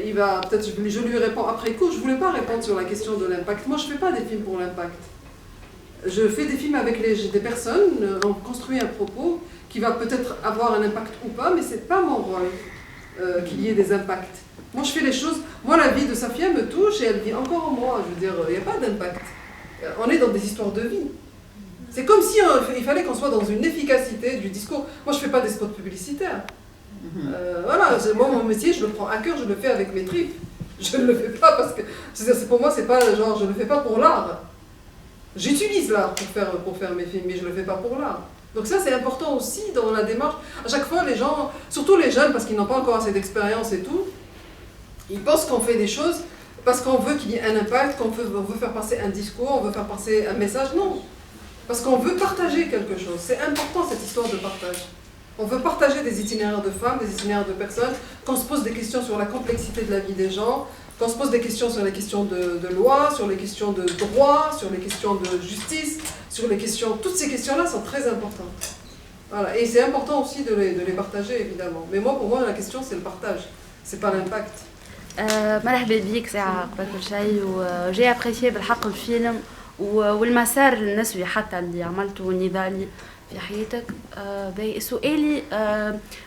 il va, peut-être je lui réponds après coup. Je ne voulais pas répondre sur la question de l'impact. Moi, je ne fais pas des films pour l'impact. Je fais des films avec des personnes, on construit un propos qui va peut-être avoir un impact ou pas, mais ce n'est pas mon rôle qu'il y ait des impacts. Moi, je fais les choses, moi, la vie de Safia me touche et elle vit encore en moi. Je veux dire, il n'y a pas d'impact. On est dans des histoires de vie. C'est comme si il fallait qu'on soit dans une efficacité du discours. Moi, je fais pas des spots publicitaires. Voilà, moi, mon métier, je le prends à cœur, je le fais avec mes tripes. Je ne le fais pas parce que, pour moi, c'est pas genre, je le fais pas pour l'art. J'utilise l'art pour faire mes films, mais je le fais pas pour l'art. Donc ça, c'est important aussi dans la démarche. À chaque fois, les gens, surtout les jeunes, parce qu'ils n'ont pas encore assez d'expérience et tout, ils pensent qu'on fait des choses parce qu'on veut qu'il y ait un impact, on veut faire passer un discours, on veut faire passer un message. Non, parce qu'on veut partager quelque chose. C'est important, cette histoire de partage. On veut partager des itinéraires de femmes, des itinéraires de personnes, qu'on se pose des questions sur la complexité de la vie des gens, qu'on se pose des questions sur les questions de loi, sur les questions de droit, sur les questions de justice, sur les questions... Toutes ces questions-là sont très importantes. Voilà. Et c'est important aussi de les partager, évidemment. Mais moi, pour moi, la question, c'est le partage. C'est pas l'impact. مرحبا بيك ساعة قبل كل شيء وجاي ابريسيي بالحق الفيلم والمسار النسوي حتى اللي عملته نضالي في حياتك. سؤالي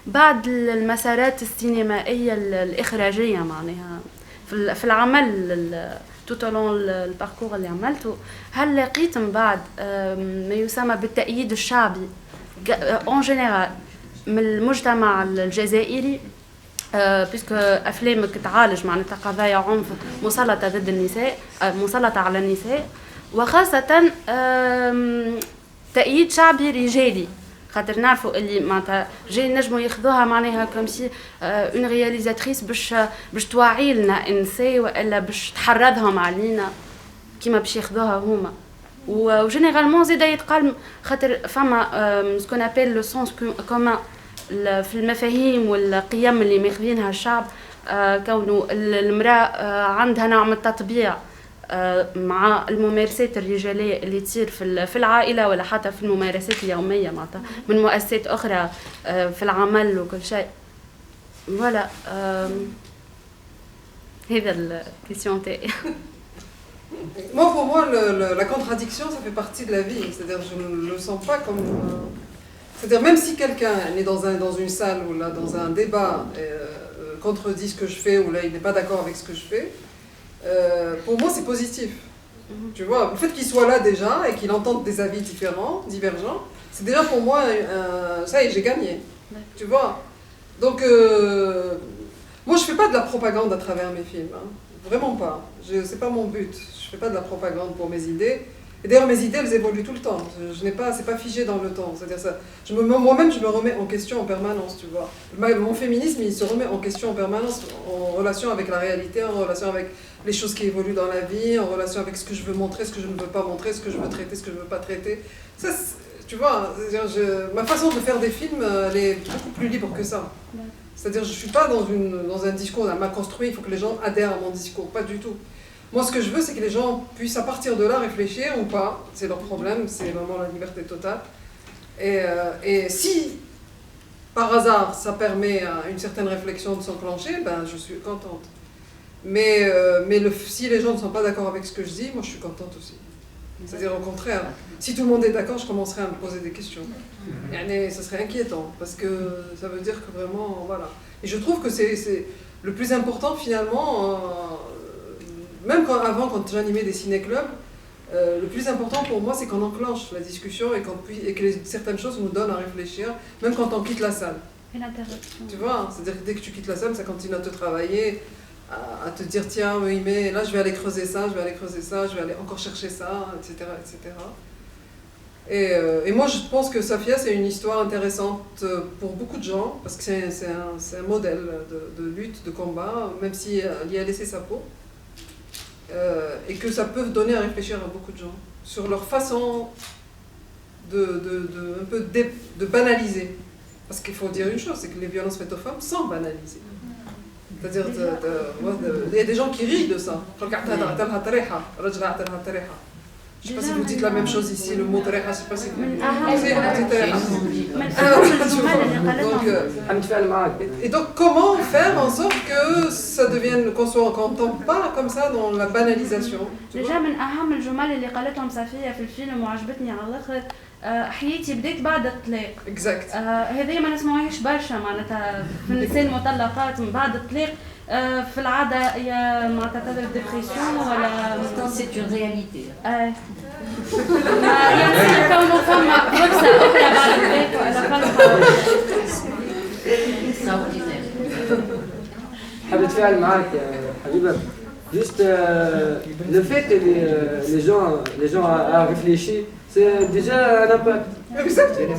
بعد المسارات السينمائية الإخراجية معناها في العمل توتالون الباركور اللي عملته، هل لقيت من بعد ما يسمى بالتأييد الشعبي اون جينيرال من المجتمع الجزائري؟ بيسكو افلامك تعالج معناتها قضايا عنف مسلطه ضد النساء، مسلطه على النساء، وخاصه تأييد شعبي رجالي، خاطر نعرفوا اللي معناتها جاي نجموا ياخذوها معناها كوم سي اون رياليزاتريس باش توعي لنا النساء والا باش تحرضهم علينا كيما باش ياخذوها هما. وجينيرالمون زيد يتقال خاطر فما سكون ابل لو سونس كومان في المفاهيم والقيم اللي ماخذينها الشعب، كونه المرأة عندها نوع من التطبيع مع الممارسات الرجالية اللي تصير في العائلة ولا حتى في الممارسات اليومية معناتها من مؤسسات أخرى في العمل وكل شيء. فوالا هذا الكيسيون تاعي. Moi, pour moi, la contradiction, ça fait partie de la vie. C'est-à-dire, je ne le sens pas comme... C'est-à-dire, même si quelqu'un est dans une salle ou là, dans un débat, contredit ce que je fais, ou là, il n'est pas d'accord avec ce que je fais, pour moi, c'est positif. Tu vois, le fait qu'il soit là déjà et qu'il entende des avis différents, divergents, c'est déjà pour moi, ça y est, j'ai gagné. Tu vois. Donc, moi, je ne fais pas de la propagande à travers mes films. Hein. Vraiment pas. C'est pas mon but. Je ne fais pas de la propagande pour mes idées. Et d'ailleurs, mes idées, elles évoluent tout le temps. C'est pas figé dans le temps. C'est-à-dire ça. Moi-même, je me remets en question en permanence, tu vois. Mon féminisme, il se remet en question en permanence, en relation avec la réalité, en relation avec les choses qui évoluent dans la vie, en relation avec ce que je veux montrer, ce que je ne veux pas montrer, ce que je veux traiter, ce que je ne veux pas traiter. Ça, tu vois, ma façon de faire des films, elle est beaucoup plus libre que ça. C'est-à-dire, je ne suis pas dans un discours, on m'a construit, il faut que les gens adhèrent à mon discours. Pas du tout. Moi, ce que je veux, c'est que les gens puissent, à partir de là, réfléchir ou pas. C'est leur problème, c'est vraiment la liberté totale. Et si, par hasard, ça permet à une certaine réflexion de s'enclencher, ben, je suis contente. Mais si les gens ne sont pas d'accord avec ce que je dis, moi, je suis contente aussi. C'est-à-dire, au contraire, si tout le monde est d'accord, je commencerai à me poser des questions. Et ça serait inquiétant, parce que ça veut dire que vraiment, voilà. Et je trouve que c'est le plus important, finalement... Même avant, quand j'animais des ciné-clubs, le plus important pour moi, c'est qu'on enclenche la discussion et que certaines choses nous donnent à réfléchir, même quand on quitte la salle. Tu vois, c'est-à-dire que dès que tu quittes la salle, ça continue à te travailler, à te dire, tiens, oui, mais là, je vais aller creuser ça, je vais aller encore chercher ça, etc., etc. Et moi, je pense que Safia, c'est une histoire intéressante pour beaucoup de gens, parce que c'est un modèle de lutte, de combat, même si elle y a laissé sa peau. Et que ça peut donner à réfléchir à beaucoup de gens sur leur façon de banaliser. Parce qu'il faut dire une chose, c'est que les violences faites aux femmes sont banalisées. C'est-à-dire, il y a des gens qui rient de ça. Je ne sais pas si vous dites la même chose ici, le mot tereha, je ne sais pas si vous dites tereha. Et donc, comment faire en sorte que ça devienne, qu'on ne tombe pas comme ça dans la banalisation? déjà من أهم الجمل اللي قالتهم صفية في الفيلم وعجبتني على الآخر حياتي بديت بعد الطلاق. Exact. هذه ما نسمعوهاش برشا معناتها في النساء المطلقات من بعد الطلاق في العادة هي معناتها تدرك ديبرسيون ولا سي اون رياليتي. يعني كونه فما فرصة أخرى بعد ذلك ولا فما حابب أتفاعل معاك يا حبيبة. Juste le fait que les gens a réfléchi, c'est déjà un impact. Exactement.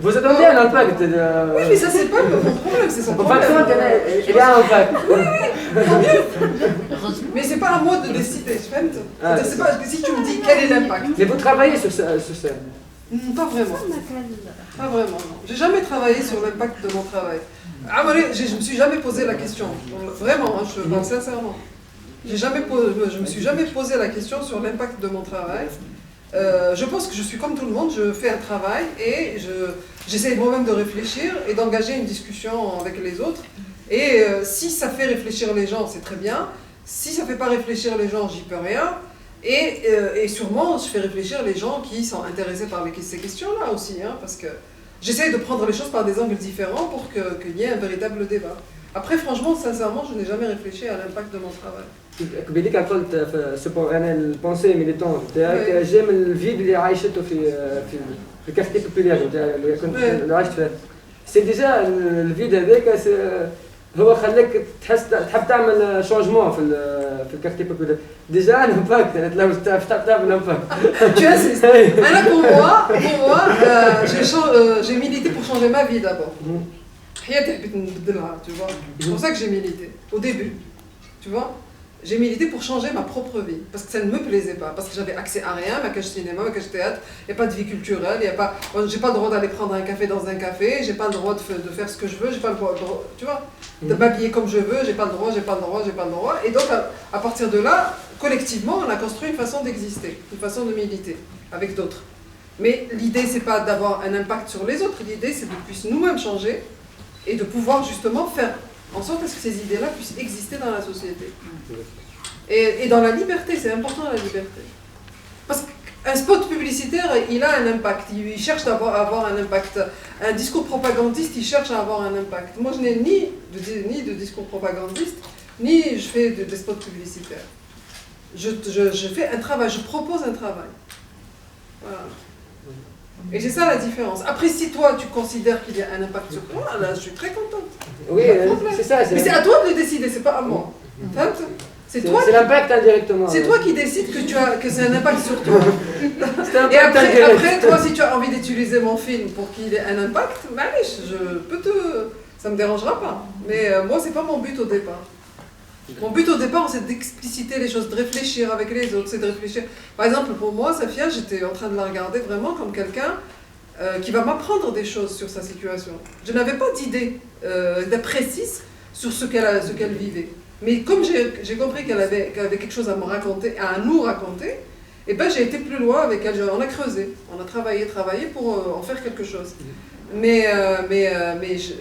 Vous attendez un impact. Oui, mais ça c'est pas mon problème, c'est son problème. En fin de compte, il y a un impact. Mais c'est pas à moi de décider, c'est pas si tu me dis quel est l'impact. Mais vous travaillez sur ça. Pas vraiment. Pas vraiment, non. J'ai jamais travaillé sur l'impact de mon travail. Je me suis jamais posé la question. Vraiment, hein, je parle sincèrement. Je me suis jamais posé la question sur l'impact de mon travail. Je pense que je suis comme tout le monde, je fais un travail et j'essaie moi-même de réfléchir et d'engager une discussion avec les autres. Et si ça fait réfléchir les gens, c'est très bien. Si ça fait pas réfléchir les gens, j'y peux rien. Et sûrement, je fais réfléchir les gens qui sont intéressés par ces questions-là aussi, hein, parce que j'essaie de prendre les choses par des angles différents pour qu'il y ait un véritable débat. Après, franchement, sincèrement, je n'ai jamais réfléchi à l'impact de mon travail. قبيليك قلت في انا البونسي ميليتون نتاعك جاي من الفيد اللي عايشته في الكارتي بوبولير نتاع اللي كنت عشت فيه. سي ديجا الفيد هذاك هو خلاك تحب تعمل شونجمون في الكارتي بوبولير. ديجا un impact, لو تحب تعمل impact. Tu insistes. Alors pour moi, j'ai milité pour changer ma vie d'abord. Tu vois. C'est pour ça que j'ai milité au début. Tu vois. J'ai milité pour changer ma propre vie, parce que ça ne me plaisait pas, parce que j'avais accès à rien, ma cage cinéma, ma cage théâtre, il n'y a pas de vie culturelle, j'ai pas le droit d'aller prendre un café dans un café, j'ai pas le droit de faire ce que je veux, j'ai pas le droit, tu vois, de m'habiller comme je veux, j'ai pas le droit, et donc à partir de là, collectivement, on a construit une façon d'exister, une façon de militer, avec d'autres. Mais l'idée, c'est pas d'avoir un impact sur les autres, l'idée, c'est de puisse nous-mêmes changer, et de pouvoir justement faire en sorte que ces idées-là puissent exister dans la société. Et dans la liberté, c'est important la liberté. Parce qu'un spot publicitaire, il a un impact, il cherche à avoir un impact. Un discours propagandiste, il cherche à avoir un impact. Moi, je n'ai ni de discours propagandiste, ni je fais des spots publicitaires. Je fais un travail, je propose un travail. Voilà. Et c'est ça la différence. Après, si toi, tu considères qu'il y a un impact sur toi, là, je suis très contente. Oui, c'est ça. Mais c'est à toi de le décider, c'est pas à moi. C'est l'impact indirectement. C'est toi qui décides que c'est un impact sur toi. Et après, toi, si tu as envie d'utiliser mon film pour qu'il ait un impact, ça me dérangera pas. Mais moi, c'est pas mon but au départ. Mon but au départ, c'est d'expliciter les choses, de réfléchir avec les autres, c'est de réfléchir. Par exemple, pour moi, Safia, j'étais en train de la regarder vraiment comme quelqu'un qui va m'apprendre des choses sur sa situation. Je n'avais pas d'idée précise sur ce qu'elle vivait. Mais comme j'ai compris qu'elle avait quelque chose à me raconter, à nous raconter, et ben j'ai été plus loin avec elle. On a creusé, on a travaillé pour en faire quelque chose. Mais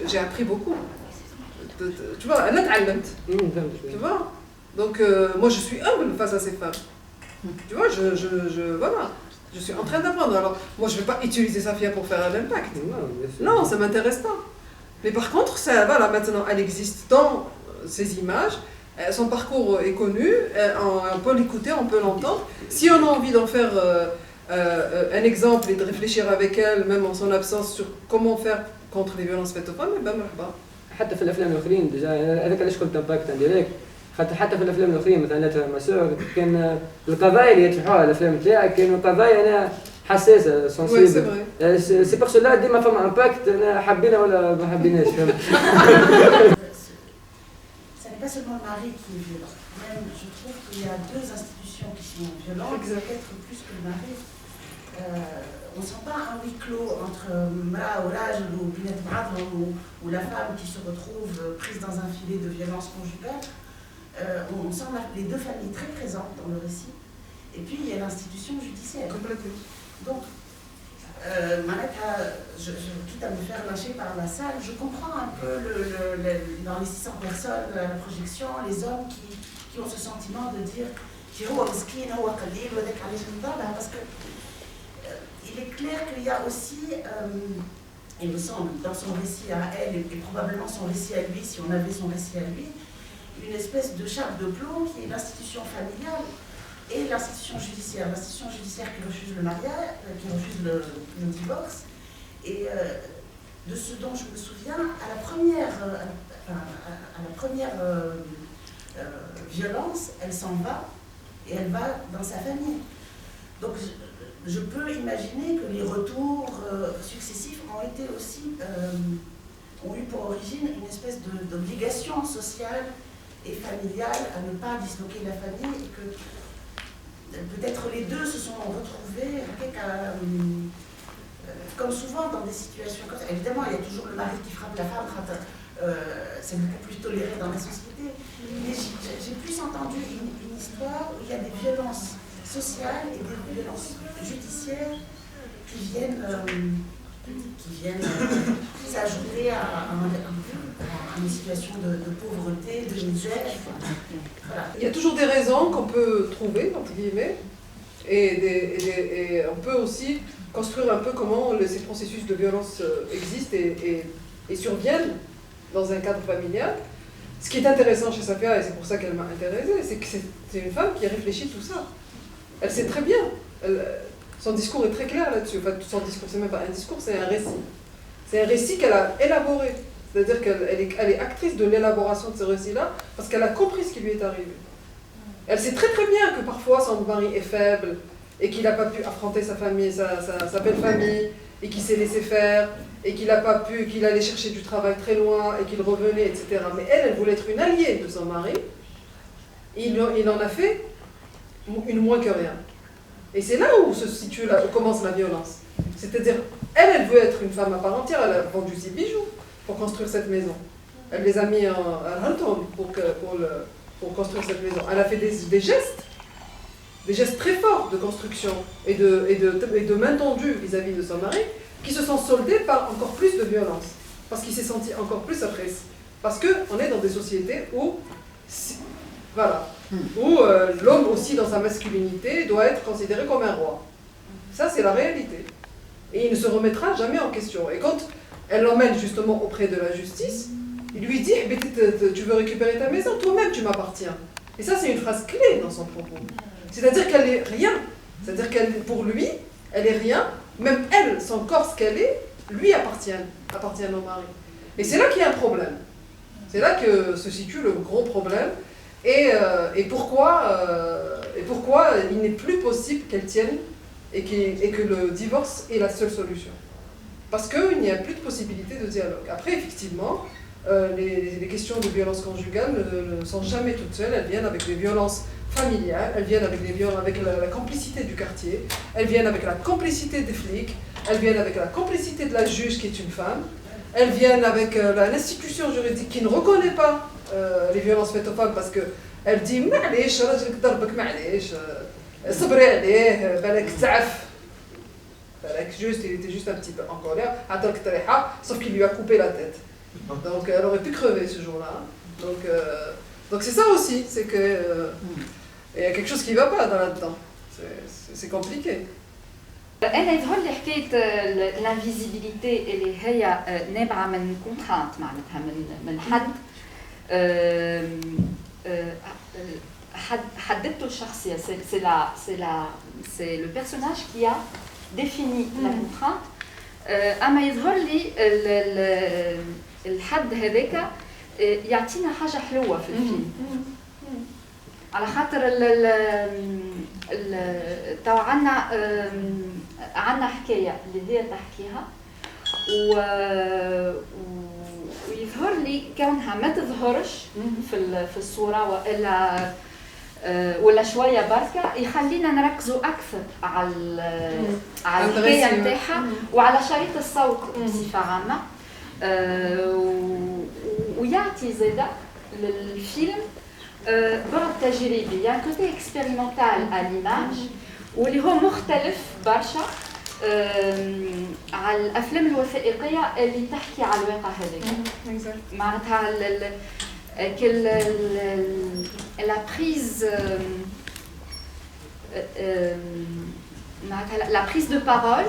j'ai appris beaucoup. Tu vois, tu vois. Donc moi je suis humble face à ces femmes. Tu vois, voilà. Je suis en train d'apprendre. Alors moi je ne vais pas utiliser Safia pour faire un impact. Non, ça ne m'intéresse pas. Mais par contre, ça, voilà, maintenant elle existe dans ces images. Son parcours est connu, on peut l'écouter, on peut l'entendre. Si on a envie d'en faire un exemple et de réfléchir avec elle, même en son absence, sur comment faire contre les violences faites aux femmes, ben مرحبا. حتى في الافلام الاخرين ديجا هذاك علاش قلت امباكت انديريكت خاطر حتى في الافلام الاخرين مثلا لا ماسور كان القضايا اللي يطرحوها الافلام تاعك كانوا قضايا انا حساسه سنسيبل سي بور سولا ديما فما امباكت انا حبينا ولا ما حبيناش فهمت. Pas seulement le mari qui est violent. Même, je trouve qu'il y a deux institutions qui sont violentes, peut-être plus que le mari. On ne sent pas un huis clos entre Mra ou Rajl ou Binet Bradron ou la femme qui se retrouve prise dans un filet de violence conjugale. On sent les deux familles très présentes dans le récit. Et puis il y a l'institution judiciaire. Complètement. Donc, quitte à me faire lâcher par la salle, je comprends un peu dans les 600 personnes, la projection, les hommes qui ont ce sentiment de dire parce qu'il est clair qu'il y a aussi il me semble, dans son récit à elle, et probablement son récit à lui, si on avait son récit à lui, une espèce de chape de plomb qui est l'institution familiale et l'institution judiciaire. L'institution judiciaire qui refuse le mariage, qui refuse le divorce. Et de ce dont je me souviens, à la première violence, elle s'en va et elle va dans sa famille. Donc je peux imaginer que les retours successifs ont été aussi, ont eu pour origine une espèce d'obligation sociale et familiale à ne pas disloquer la famille et que peut-être les deux se sont retrouvés comme souvent dans des situations comme ça. Évidemment, il y a toujours le mari qui frappe la femme, c'est beaucoup plus toléré dans la société. Mais j'ai plus entendu une histoire où il y a des violences sociales et des violences judiciaires qui viennent s'ajouter à une situation de pauvreté, de misère. Voilà. Il y a toujours des raisons qu'on peut trouver, entre guillemets, et on peut aussi construire un peu comment ces processus de violence existent et surviennent dans un cadre familial. Ce qui est intéressant chez Safia, et c'est pour ça qu'elle m'a intéressée, c'est que c'est une femme qui réfléchit tout ça. Elle sait très bien. Son discours est très clair là-dessus. Enfin, son discours, c'est même pas un discours, c'est un récit. C'est un récit qu'elle a élaboré. C'est-à-dire qu'elle est actrice de l'élaboration de ce récit-là parce qu'elle a compris ce qui lui est arrivé. Elle sait très très bien que parfois son mari est faible et qu'il n'a pas pu affronter sa famille, sa belle famille, et qu'il s'est laissé faire, et qu'il n'a pas pu, qu'il allait chercher du travail très loin, et qu'il revenait, etc. Mais elle voulait être une alliée de son mari. Il en a fait une moins que rien. Et c'est là où où commence la violence. C'est-à-dire, elle veut être une femme à part entière, elle a vendu ses bijoux pour construire cette maison. Elle les a mis à Halton pour construire cette maison. Elle a fait des gestes très forts de construction et de main tendue vis-à-vis de son mari, qui se sont soldés par encore plus de violence. Parce qu'il s'est senti encore plus oppressé. Parce qu'on est dans des sociétés où l'homme aussi dans sa masculinité doit être considéré comme un roi. Ça, c'est la réalité. Et il ne se remettra jamais en question. Et quand elle l'emmène justement auprès de la justice, il lui dit « Tu veux récupérer ta maison, toi-même tu m'appartiens ». Et ça, c'est une phrase clé dans son propos. C'est-à-dire qu'elle n'est rien. C'est-à-dire qu'elle, pour lui, elle est rien. Même elle, son corps, ce qu'elle est, lui appartient au mari. Et c'est là qu'il y a un problème. C'est là que se situe le gros problème. Et pourquoi il n'est plus possible qu'elle tienne et que le divorce est la seule solution. Parce qu'il n'y a plus de possibilité de dialogue. Après, effectivement, les questions de violence conjugale ne sont jamais toutes seules. Elles viennent avec des violences familiales, elles viennent avec la complicité du quartier, elles viennent avec la complicité des flics, elles viennent avec la complicité de la juge qui est une femme, elles viennent avec l'institution juridique qui ne reconnaît pas les violences faites aux femmes parce qu'elle dit « Ma'lish, راجلك ضربك معليش, صبري عليه, بالك تعف ». Il était juste un petit peu en colère, sauf qu'il lui a coupé la tête. Donc elle aurait pu crever ce jour-là. Donc c'est ça aussi, c'est que il y a quelque chose qui ne va pas là-dedans. C'est compliqué. أنا يظهر لي حكاية الانفيزيبيليتي اللي هي نابعة من كونترانت معناتها من حددته الشخصية. C'est le personnage qui a défini la contrainte. أما يظهر لي الحد هذاك يعطينا حاجة حلوة في الفيلم. على خاطر تو عنا حكاية اللي هي تحكيها ويظهر لي كونها ما تظهرش في الصورة ولا شوية بركة يخلينا نركزوا أكثر على الحكاية نتاعها وعلى شريط الصوت بصفة عامة ويعطي زادة للفيلم بعد تجريبي يعني كوتي اكسبيريمونتال على ليماج واللي هو مختلف برشا على الافلام الوثائقيه اللي تحكي على الواقع هذاك معناتها لا بريز معناتها لا بريز دو بارول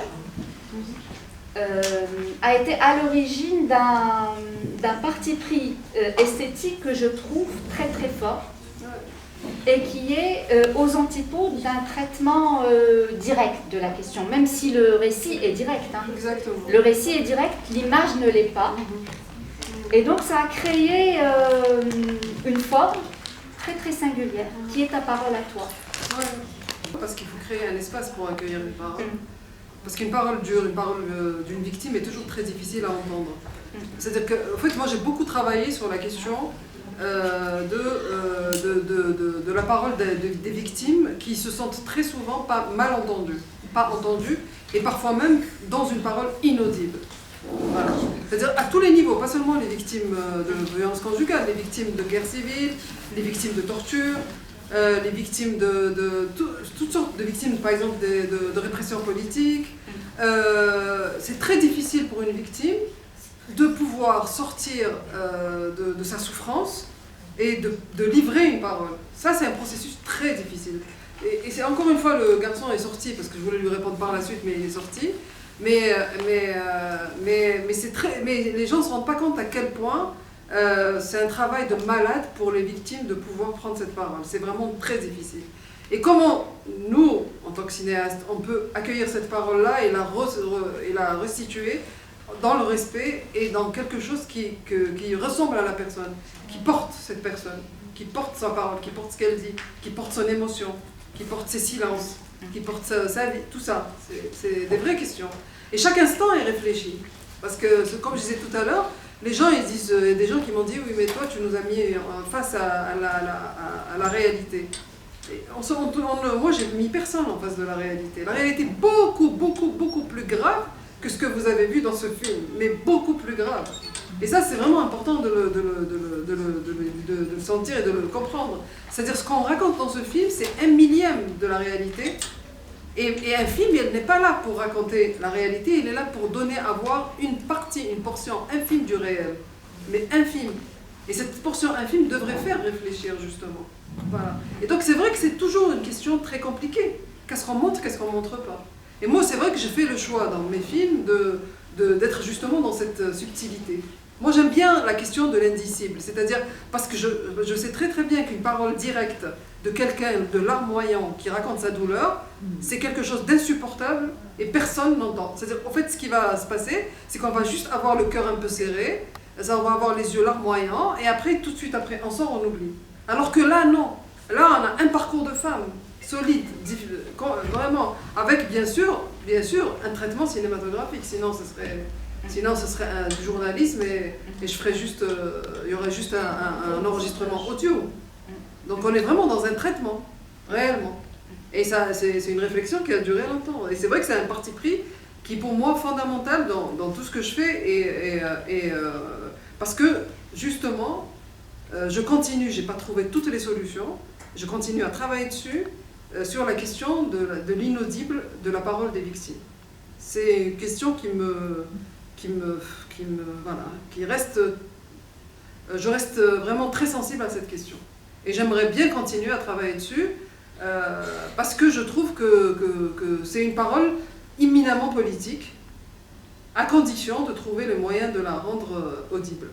a été à l'origine d'un parti pris esthétique que je trouve très très fort et qui est aux antipodes d'un traitement direct de la question, même si le récit est direct. Hein. Exactement. Le récit est direct, l'image ne l'est pas. Et donc ça a créé une forme très très singulière, qui est ta parole à toi. Ouais. Parce qu'il faut créer un espace pour accueillir une parole. Parce qu'une parole dure, une parole d'une victime est toujours très difficile à entendre. C'est-à-dire que, en fait, moi j'ai beaucoup travaillé sur la question de la parole des victimes qui se sentent très souvent pas mal entendues, et parfois même dans une parole inaudible. Voilà. C'est-à-dire à tous les niveaux, pas seulement les victimes de violence conjugale, les victimes de guerre civile, les victimes de torture, les victimes toutes sortes de victimes, par exemple de répression politique. C'est très difficile pour une victime de pouvoir sortir de sa souffrance et de livrer une parole. Ça, c'est un processus très difficile. Et c'est encore une fois, le garçon est sorti, parce que je voulais lui répondre par la suite, mais il est sorti. Mais les gens ne se rendent pas compte à quel point c'est un travail de malade pour les victimes de pouvoir prendre cette parole. C'est vraiment très difficile. Et comment nous, en tant que cinéastes, on peut accueillir cette parole-là et la restituer dans le respect et dans quelque chose qui ressemble à la personne, qui porte cette personne, qui porte sa parole, qui porte ce qu'elle dit, qui porte son émotion, qui porte ses silences, qui porte sa vie, tout ça. C'est des vraies questions. Et chaque instant est réfléchi. Parce que, comme je disais tout à l'heure, les gens, ils disent, il y a des gens qui m'ont dit, oui, mais toi, tu nous as mis face à la réalité. Et moi, j'ai mis personne en face de la réalité. La réalité est beaucoup, beaucoup, beaucoup plus grave que ce que vous avez vu dans ce film, mais beaucoup plus grave. Et ça, c'est vraiment important de le sentir et de le comprendre. C'est-à-dire, ce qu'on raconte dans ce film, c'est 1/1000 de la réalité. Et un film, il n'est pas là pour raconter la réalité, il est là pour donner à voir une portion infime du réel. Mais infime. Et cette portion infime devrait faire réfléchir, justement. Voilà. Et donc, c'est vrai que c'est toujours une question très compliquée. Qu'est-ce qu'on montre, qu'est-ce qu'on ne montre pas? Et moi, c'est vrai que j'ai fait le choix dans mes films d'être justement dans cette subtilité. Moi, j'aime bien la question de l'indicible, c'est-à-dire parce que je sais très très bien qu'une parole directe de quelqu'un de larmoyant qui raconte sa douleur, c'est quelque chose d'insupportable et personne n'entend. C'est-à-dire, en fait, ce qui va se passer, c'est qu'on va juste avoir le cœur un peu serré, on va avoir les yeux larmoyants, et après, tout de suite après, on sort, on oublie. Alors que là, non. Là, on a un parcours de femme solide, vraiment, avec bien sûr, un traitement cinématographique, sinon ce serait du journalisme et je ferais juste, il y aurait juste un enregistrement audio. Donc on est vraiment dans un traitement, réellement. Et ça, c'est une réflexion qui a duré longtemps. Et c'est vrai que c'est un parti pris qui, pour moi, fondamental dans tout ce que je fais. Parce que, justement, je continue, je n'ai pas trouvé toutes les solutions, je continue à travailler dessus, sur la question de l'inaudible de la parole des victimes. C'est une question qui reste, je reste vraiment très sensible à cette question. Et j'aimerais bien continuer à travailler dessus, parce que je trouve que c'est une parole éminemment politique, à condition de trouver le moyen de la rendre audible.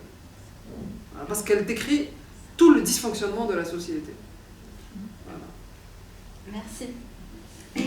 Parce qu'elle décrit tout le dysfonctionnement de la société. Voilà. Merci.